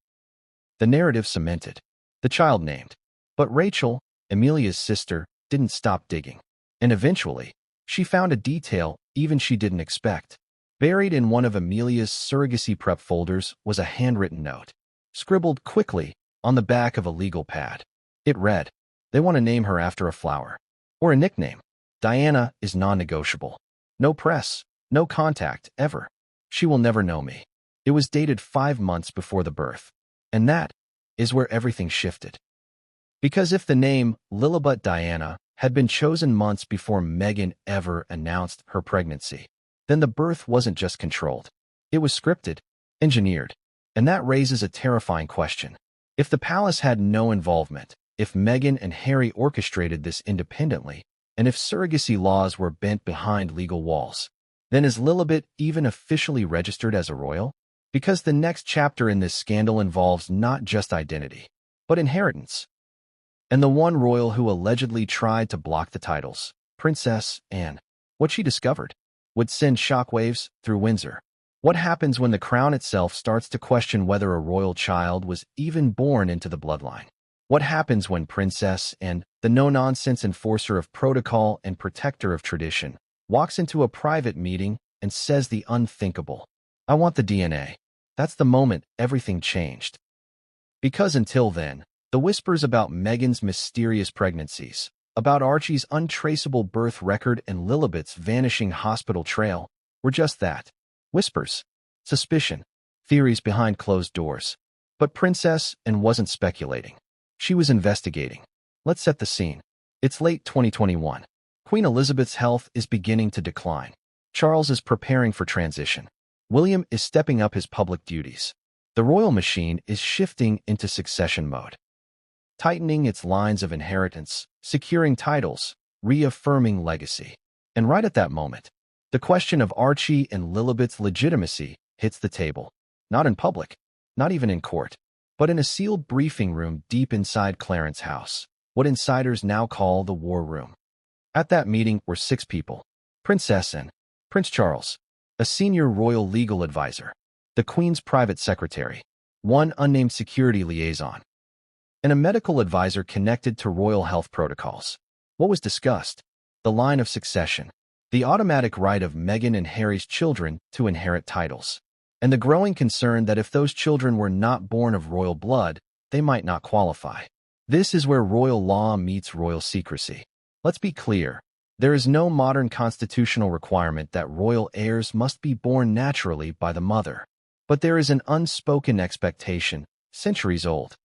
The narrative cemented. The child named. But Rachel, Emilia's sister, didn't stop digging. And eventually, she found a detail even she didn't expect. Buried in one of Emilia's surrogacy prep folders was a handwritten note, scribbled quickly on the back of a legal pad. It read, "They want to name her after a flower. Or a nickname. Diana is non-negotiable. No press, no contact, ever. She will never know me." It was dated 5 months before the birth. And that is where everything shifted. Because if the name Lillibet Diana had been chosen months before Meghan ever announced her pregnancy, then the birth wasn't just controlled. It was scripted, engineered. And that raises a terrifying question. If the palace had no involvement, if Meghan and Harry orchestrated this independently, and if surrogacy laws were bent behind legal walls, then is Lillibet even officially registered as a royal? Because the next chapter in this scandal involves not just identity, but inheritance. And the one royal who allegedly tried to block the titles, Princess Anne, what she discovered, would send shockwaves through Windsor. What happens when the crown itself starts to question whether a royal child was even born into the bloodline? What happens when Princess Anne, the no-nonsense enforcer of protocol and protector of tradition, walks into a private meeting and says the unthinkable? "I want the DNA." That's the moment everything changed. Because until then, the whispers about Meghan's mysterious pregnancies, about Archie's untraceable birth record and Lillibet's vanishing hospital trail, were just that. Whispers. Suspicion. Theories behind closed doors. But Princess Anne wasn't speculating. She was investigating. Let's set the scene. It's late 2021. Queen Elizabeth's health is beginning to decline. Charles is preparing for transition. William is stepping up his public duties. The royal machine is shifting into succession mode, tightening its lines of inheritance, securing titles, reaffirming legacy. And right at that moment, the question of Archie and Lilibet's legitimacy hits the table. Not in public, not even in court, but in a sealed briefing room deep inside Clarence House, what insiders now call the War Room. At that meeting were 6 people: Princess Anne, Prince Charles, a senior royal legal advisor, the Queen's private secretary, one unnamed security liaison, and a medical advisor connected to royal health protocols. What was discussed? The line of succession, the automatic right of Meghan and Harry's children to inherit titles, and the growing concern that if those children were not born of royal blood, they might not qualify. This is where royal law meets royal secrecy. Let's be clear. There is no modern constitutional requirement that royal heirs must be born naturally by the mother. But there is an unspoken expectation, centuries old,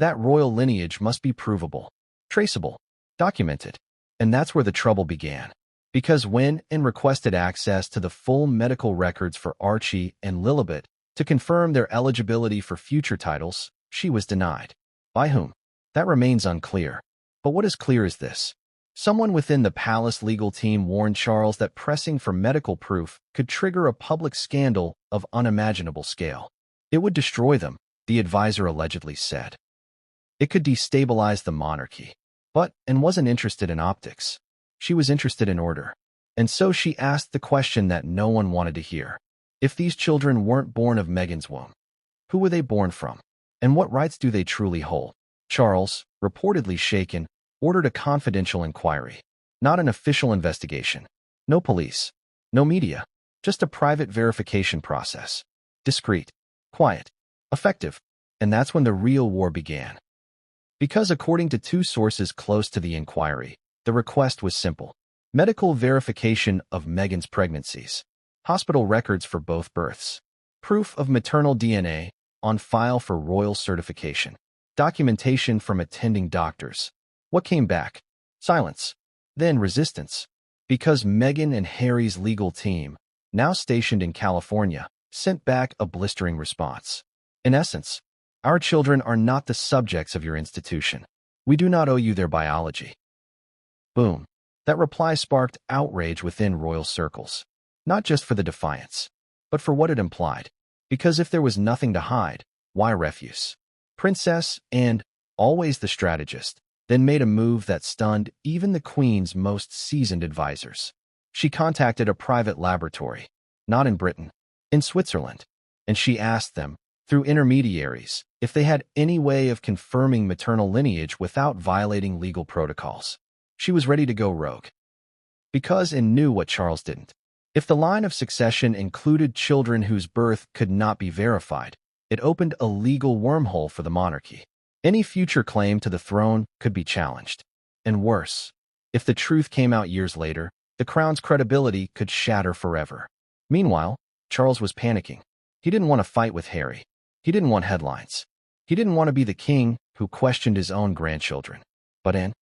that royal lineage must be provable, traceable, documented. And that's where the trouble began. Because when Anne requested access to the full medical records for Archie and Lilibet to confirm their eligibility for future titles, she was denied. By whom? That remains unclear. But what is clear is this. Someone within the palace legal team warned Charles that pressing for medical proof could trigger a public scandal of unimaginable scale. It would destroy them, the advisor allegedly said. It could destabilize the monarchy. But Anne wasn't interested in optics. She was interested in order. And so she asked the question that no one wanted to hear. If these children weren't born of Meghan's womb, who were they born from? And what rights do they truly hold? Charles, reportedly shaken, ordered a confidential inquiry, not an official investigation. No police, no media, just a private verification process. Discreet, quiet, effective. And that's when the real war began. Because according to two sources close to the inquiry, the request was simple. Medical verification of Meghan's pregnancies, hospital records for both births, proof of maternal DNA on file for royal certification, documentation from attending doctors. What came back? Silence. Then resistance. Because Meghan and Harry's legal team, now stationed in California, sent back a blistering response. In essence, our children are not the subjects of your institution. We do not owe you their biology. Boom. That reply sparked outrage within royal circles. Not just for the defiance, but for what it implied. Because if there was nothing to hide, why refuse? Princess Anne, always the strategist, then made a move that stunned even the Queen's most seasoned advisors. She contacted a private laboratory, not in Britain, in Switzerland, and she asked them, through intermediaries, if they had any way of confirming maternal lineage without violating legal protocols. She was ready to go rogue. Because Anne knew what Charles didn't. If the line of succession included children whose birth could not be verified, it opened a legal wormhole for the monarchy. Any future claim to the throne could be challenged. And worse, if the truth came out years later, the crown's credibility could shatter forever. Meanwhile, Charles was panicking. He didn't want to fight with Harry. He didn't want headlines. He didn't want to be the king who questioned his own grandchildren. But Anne?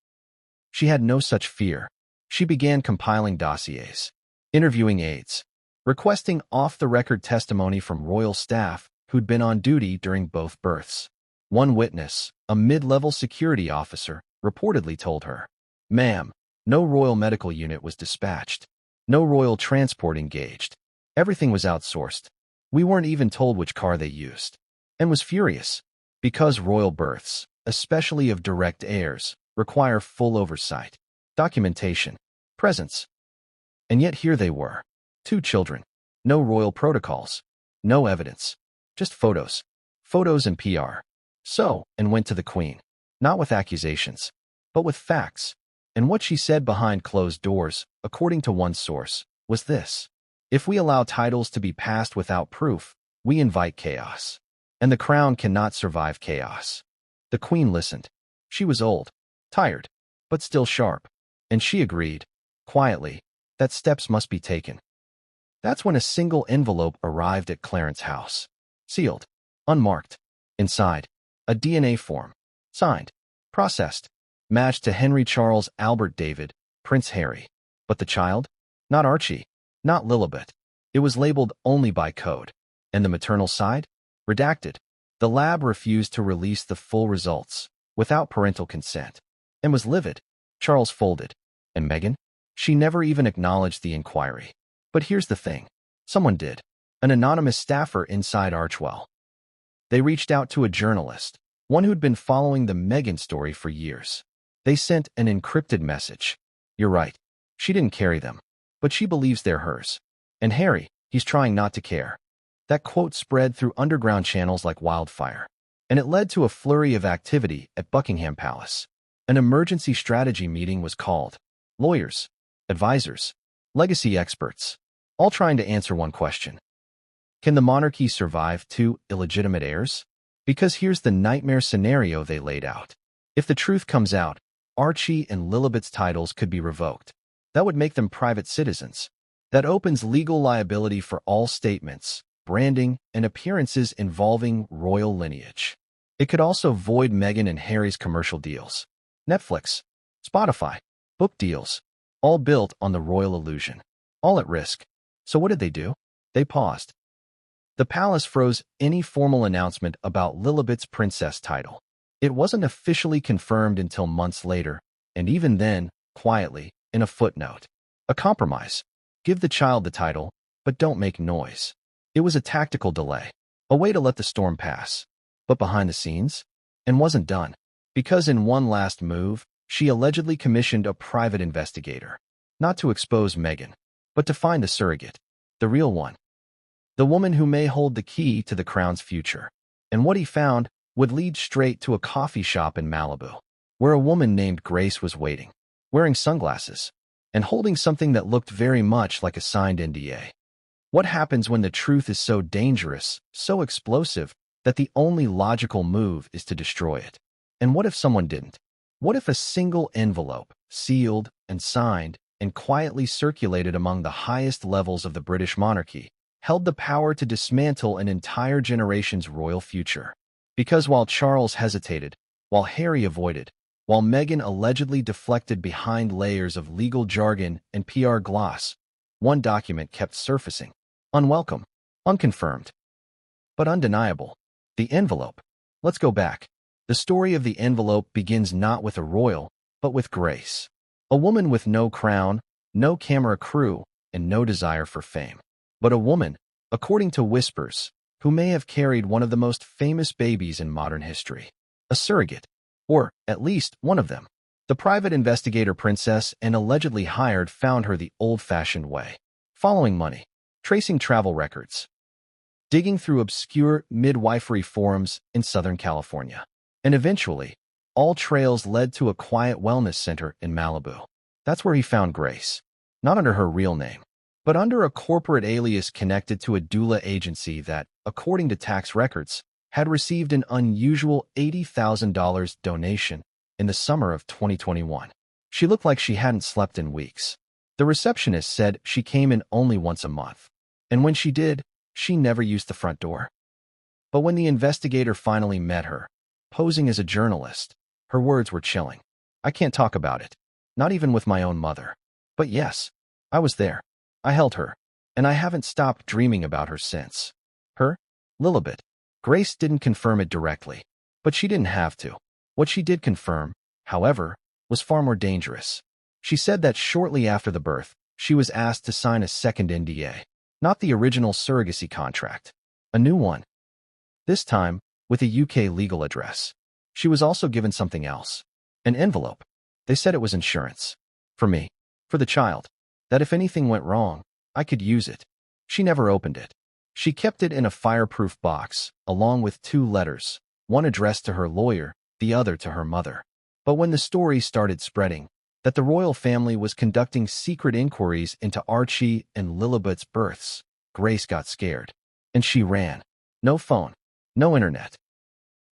She had no such fear. She began compiling dossiers, interviewing aides, requesting off-the-record testimony from royal staff who'd been on duty during both births. One witness, a mid-level security officer, reportedly told her, "Ma'am, no royal medical unit was dispatched. No royal transport engaged. Everything was outsourced. We weren't even told which car they used." And was furious. Because royal births, especially of direct heirs, require full oversight, documentation, presence. And yet here they were. Two children. No royal protocols. No evidence. Just photos. Photos and PR. So, and went to the Queen. Not with accusations, but with facts. And what she said behind closed doors, according to one source, was this. If we allow titles to be passed without proof, we invite chaos. And the crown cannot survive chaos. The Queen listened. She was old, tired, but still sharp. And she agreed, quietly, that steps must be taken. That's when a single envelope arrived at Clarence's house. Sealed, unmarked. Inside, a DNA form. Signed, processed, matched to Henry Charles Albert David, Prince Harry. But the child? Not Archie, not Lillibet. It was labeled only by code. And the maternal side? Redacted. The lab refused to release the full results, without parental consent. And was livid. Charles folded. And Meghan? She never even acknowledged the inquiry. But here's the thing. Someone did. An anonymous staffer inside Archwell. They reached out to a journalist, one who'd been following the Meghan story for years. They sent an encrypted message. You're right. She didn't carry them. But she believes they're hers. And Harry, he's trying not to care. That quote spread through underground channels like wildfire. And it led to a flurry of activity at Buckingham Palace. An emergency strategy meeting was called. Lawyers, advisors, legacy experts, all trying to answer one question. Can the monarchy survive two illegitimate heirs? Because here's the nightmare scenario they laid out. If the truth comes out, Archie and Lilibet's titles could be revoked. That would make them private citizens. That opens legal liability for all statements, branding, and appearances involving royal lineage. It could also void Meghan and Harry's commercial deals. Netflix, Spotify, book deals, all built on the royal illusion. All at risk. So what did they do? They paused. The palace froze any formal announcement about Lillibet's princess title. It wasn't officially confirmed until months later, and even then, quietly, in a footnote. A compromise. Give the child the title, but don't make noise. It was a tactical delay, a way to let the storm pass. But behind the scenes, and wasn't done, because in one last move, she allegedly commissioned a private investigator, not to expose Meghan, but to find the surrogate, the real one. The woman who may hold the key to the crown's future. And what he found would lead straight to a coffee shop in Malibu, where a woman named Grace was waiting, wearing sunglasses, and holding something that looked very much like a signed NDA. What happens when the truth is so dangerous, so explosive, that the only logical move is to destroy it? And what if someone didn't? What if a single envelope, sealed and signed, and quietly circulated among the highest levels of the British monarchy, held the power to dismantle an entire generation's royal future? Because while Charles hesitated, while Harry avoided, while Meghan allegedly deflected behind layers of legal jargon and PR gloss, one document kept surfacing. Unwelcome, unconfirmed, but undeniable. The envelope. Let's go back. The story of the envelope begins not with a royal, but with Grace. A woman with no crown, no camera crew, and no desire for fame. But a woman, according to whispers, who may have carried one of the most famous babies in modern history. A surrogate, or at least one of them. The private investigator princess and allegedly hired found her the old-fashioned way, following money, tracing travel records, digging through obscure midwifery forums in Southern California. And eventually, all trails led to a quiet wellness center in Malibu. That's where he found Grace, not under her real name, but under a corporate alias connected to a doula agency that, according to tax records, had received an unusual $80,000 donation in the summer of 2021. She looked like she hadn't slept in weeks. The receptionist said she came in only once a month, and when she did, she never used the front door. But when the investigator finally met her, posing as a journalist, her words were chilling. I can't talk about it, not even with my own mother. But yes, I was there. I held her, and I haven't stopped dreaming about her since. Her? Lillibet. Grace didn't confirm it directly, but she didn't have to. What she did confirm, however, was far more dangerous. She said that shortly after the birth, she was asked to sign a second NDA, not the original surrogacy contract, a new one. This time, with a UK legal address. She was also given something else, an envelope. They said it was insurance. For me, for the child, that if anything went wrong, I could use it. She never opened it. She kept it in a fireproof box, along with two letters, one addressed to her lawyer, the other to her mother. But when the story started spreading, that the royal family was conducting secret inquiries into Archie and Lilibet's births, Grace got scared. And she ran. No phone, no internet,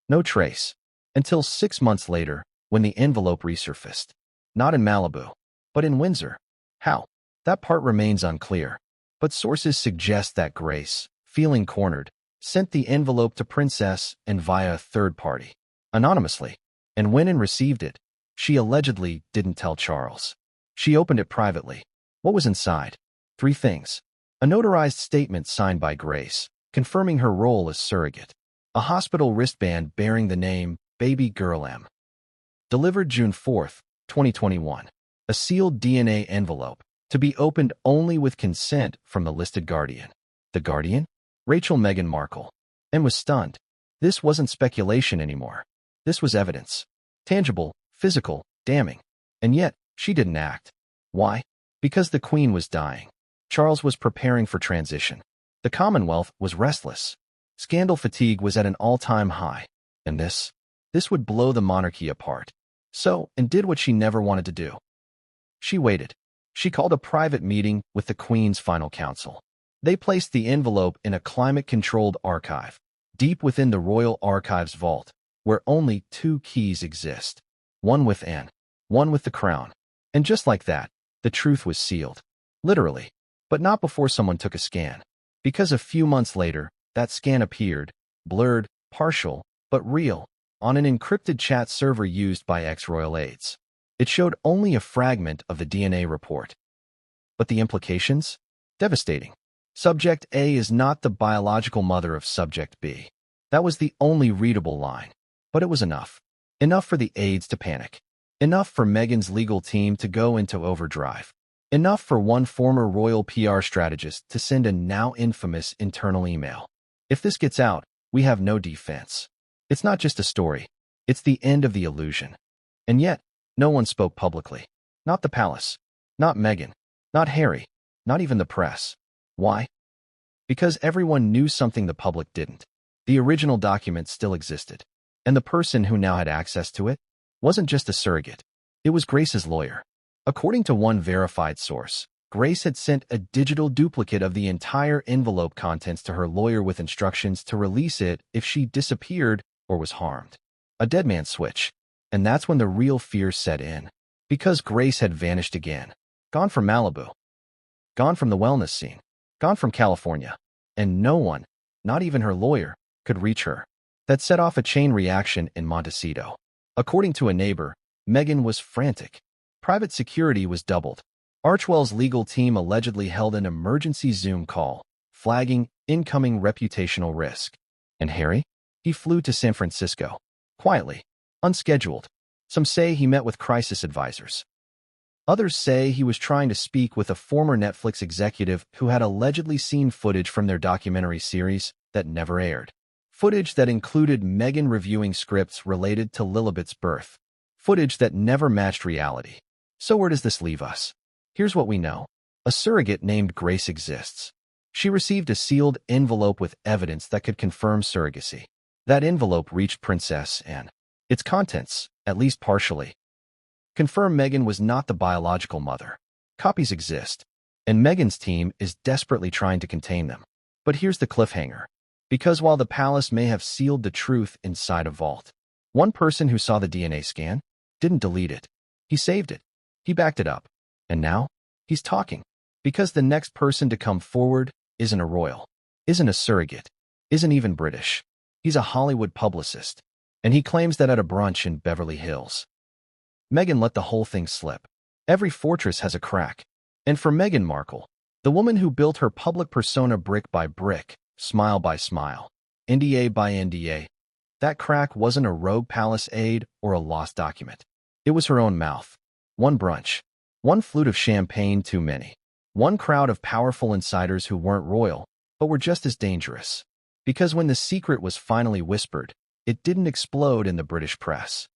no trace, until 6 months later, when the envelope resurfaced. Not in Malibu, but in Windsor. How? That part remains unclear, but sources suggest that Grace, feeling cornered, sent the envelope to Princess and via a third party, anonymously, and when and received it, she allegedly didn't tell Charles. She opened it privately. What was inside? 3 things. A notarized statement signed by Grace, confirming her role as surrogate. A hospital wristband bearing the name Baby Girl M. Delivered June 4, 2021. A sealed DNA envelope, to be opened only with consent from the listed guardian. The guardian? Rachel Meghan Markle. And was stunned. This wasn't speculation anymore. This was evidence. Tangible, physical, damning. And yet, she didn't act. Why? Because the Queen was dying. Charles was preparing for transition. The Commonwealth was restless. Scandal fatigue was at an all-time high. And this would blow the monarchy apart. So, and did what she never wanted to do. She waited. She called a private meeting with the Queen's final counsel. They placed the envelope in a climate-controlled archive, deep within the Royal Archives vault, where only two keys exist. One with Anne, one with the crown. And just like that, the truth was sealed. Literally. But not before someone took a scan. Because a few months later, that scan appeared, blurred, partial, but real, on an encrypted chat server used by ex-royal aides. It showed only a fragment of the DNA report. But the implications? Devastating. Subject A is not the biological mother of Subject B. That was the only readable line. But it was enough. Enough for the aides to panic. Enough for Meghan's legal team to go into overdrive. Enough for one former royal PR strategist to send a now infamous internal email. If this gets out, we have no defense. It's not just a story. It's the end of the illusion. And yet, no one spoke publicly. Not the palace. Not Meghan. Not Harry. Not even the press. Why? Because everyone knew something the public didn't. The original document still existed. And the person who now had access to it wasn't just a surrogate. It was Grace's lawyer. According to one verified source, Grace had sent a digital duplicate of the entire envelope contents to her lawyer with instructions to release it if she disappeared or was harmed. A dead man's switch. And that's when the real fear set in. Because Grace had vanished again. Gone from Malibu. Gone from the wellness scene. Gone from California. And no one, not even her lawyer, could reach her. That set off a chain reaction in Montecito. According to a neighbor, Meghan was frantic. Private security was doubled. Archwell's legal team allegedly held an emergency Zoom call, flagging incoming reputational risk. And Harry? He flew to San Francisco. Quietly. Unscheduled. Some say he met with crisis advisors. Others say he was trying to speak with a former Netflix executive who had allegedly seen footage from their documentary series that never aired. Footage that included Meghan reviewing scripts related to Lillibet's birth. Footage that never matched reality. So where does this leave us? Here's what we know. A surrogate named Grace exists. She received a sealed envelope with evidence that could confirm surrogacy. That envelope reached Princess Anne. Its contents, at least partially, confirm Meghan was not the biological mother. Copies exist, and Meghan's team is desperately trying to contain them. But here's the cliffhanger. Because while the palace may have sealed the truth inside a vault, one person who saw the DNA scan didn't delete it. He saved it. He backed it up. And now, he's talking. Because the next person to come forward isn't a royal, isn't a surrogate, isn't even British. He's a Hollywood publicist. And he claims that at a brunch in Beverly Hills. Meghan let the whole thing slip. Every fortress has a crack. And for Meghan Markle, the woman who built her public persona brick by brick, smile by smile, NDA by NDA, that crack wasn't a rogue palace aide or a lost document. It was her own mouth. One brunch. One flute of champagne too many. One crowd of powerful insiders who weren't royal, but were just as dangerous. Because when the secret was finally whispered, it didn't explode in the British press.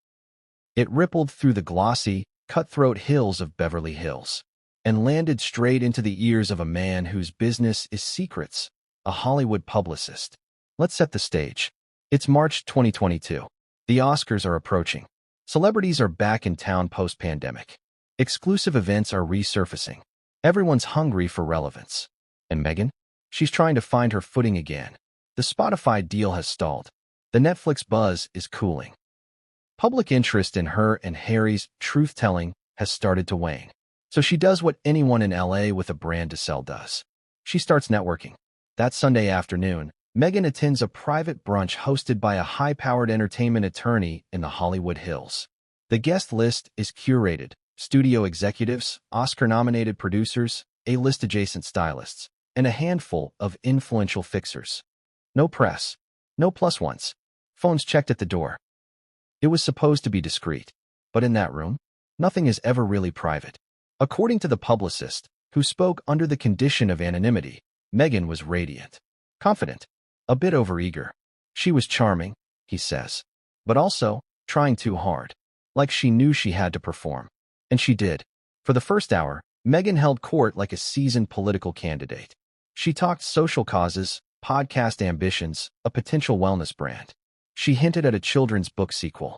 It rippled through the glossy, cutthroat hills of Beverly Hills and landed straight into the ears of a man whose business is secrets, a Hollywood publicist. Let's set the stage. It's March 2022. The Oscars are approaching. Celebrities are back in town post-pandemic. Exclusive events are resurfacing. Everyone's hungry for relevance. And Meghan? She's trying to find her footing again. The Spotify deal has stalled. The Netflix buzz is cooling. Public interest in her and Harry's truth-telling has started to wane. So she does what anyone in LA with a brand to sell does. She starts networking. That Sunday afternoon, Meghan attends a private brunch hosted by a high-powered entertainment attorney in the Hollywood Hills. The guest list is curated. Studio executives, Oscar-nominated producers, A-list adjacent stylists, and a handful of influential fixers. No press. No plus ones. Phones checked at the door. It was supposed to be discreet, but in that room, nothing is ever really private. According to the publicist, who spoke under the condition of anonymity, Meghan was radiant, confident, a bit overeager. She was charming, he says, but also trying too hard, like she knew she had to perform. And she did. For the first hour, Meghan held court like a seasoned political candidate. She talked social causes, podcast ambitions, a potential wellness brand. She hinted at a children's book sequel.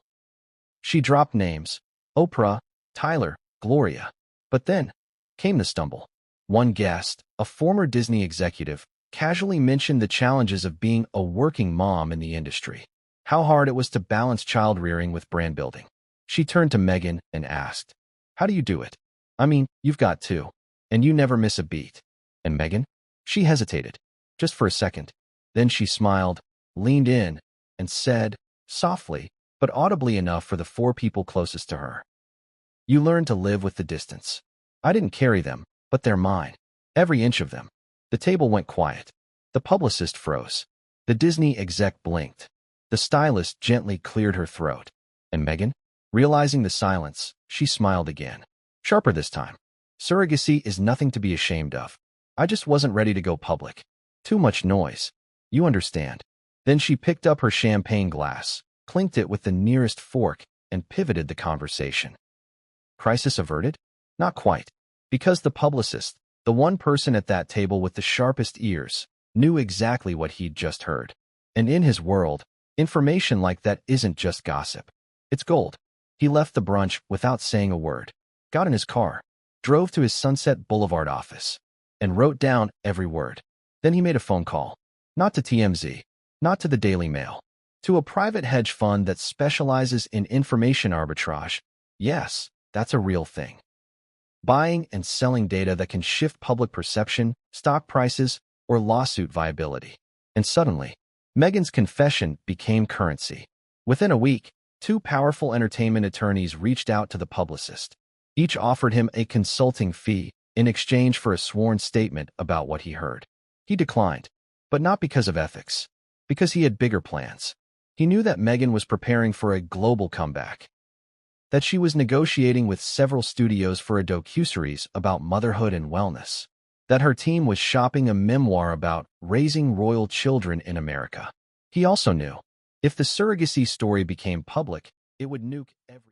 She dropped names, Oprah, Tyler, Gloria. But then, came the stumble. One guest, a former Disney executive, casually mentioned the challenges of being a working mom in the industry. How hard it was to balance child-rearing with brand building. She turned to Meghan and asked, "How do you do it? I mean, you've got two, and you never miss a beat." And Meghan? She hesitated, just for a second. Then she smiled, leaned in, and said, softly, but audibly enough for the four people closest to her, "You learn to live with the distance. I didn't carry them, but they're mine. Every inch of them." The table went quiet. The publicist froze. The Disney exec blinked. The stylist gently cleared her throat. And Meghan? Realizing the silence, she smiled again. Sharper this time. "Surrogacy is nothing to be ashamed of. I just wasn't ready to go public. Too much noise. You understand." Then she picked up her champagne glass, clinked it with the nearest fork, and pivoted the conversation. Crisis averted? Not quite. Because the publicist, the one person at that table with the sharpest ears, knew exactly what he'd just heard. And in his world, information like that isn't just gossip. It's gold. He left the brunch without saying a word, got in his car, drove to his Sunset Boulevard office, and wrote down every word. Then he made a phone call. Not to TMZ, not to the Daily Mail, to a private hedge fund that specializes in information arbitrage. Yes, that's a real thing. Buying and selling data that can shift public perception, stock prices, or lawsuit viability. And suddenly, Meghan's confession became currency. Within a week, two powerful entertainment attorneys reached out to the publicist. Each offered him a consulting fee in exchange for a sworn statement about what he heard. He declined, but not because of ethics, because he had bigger plans. He knew that Meghan was preparing for a global comeback, that she was negotiating with several studios for a docuseries about motherhood and wellness, that her team was shopping a memoir about raising royal children in America. He also knew, if the surrogacy story became public, it would nuke every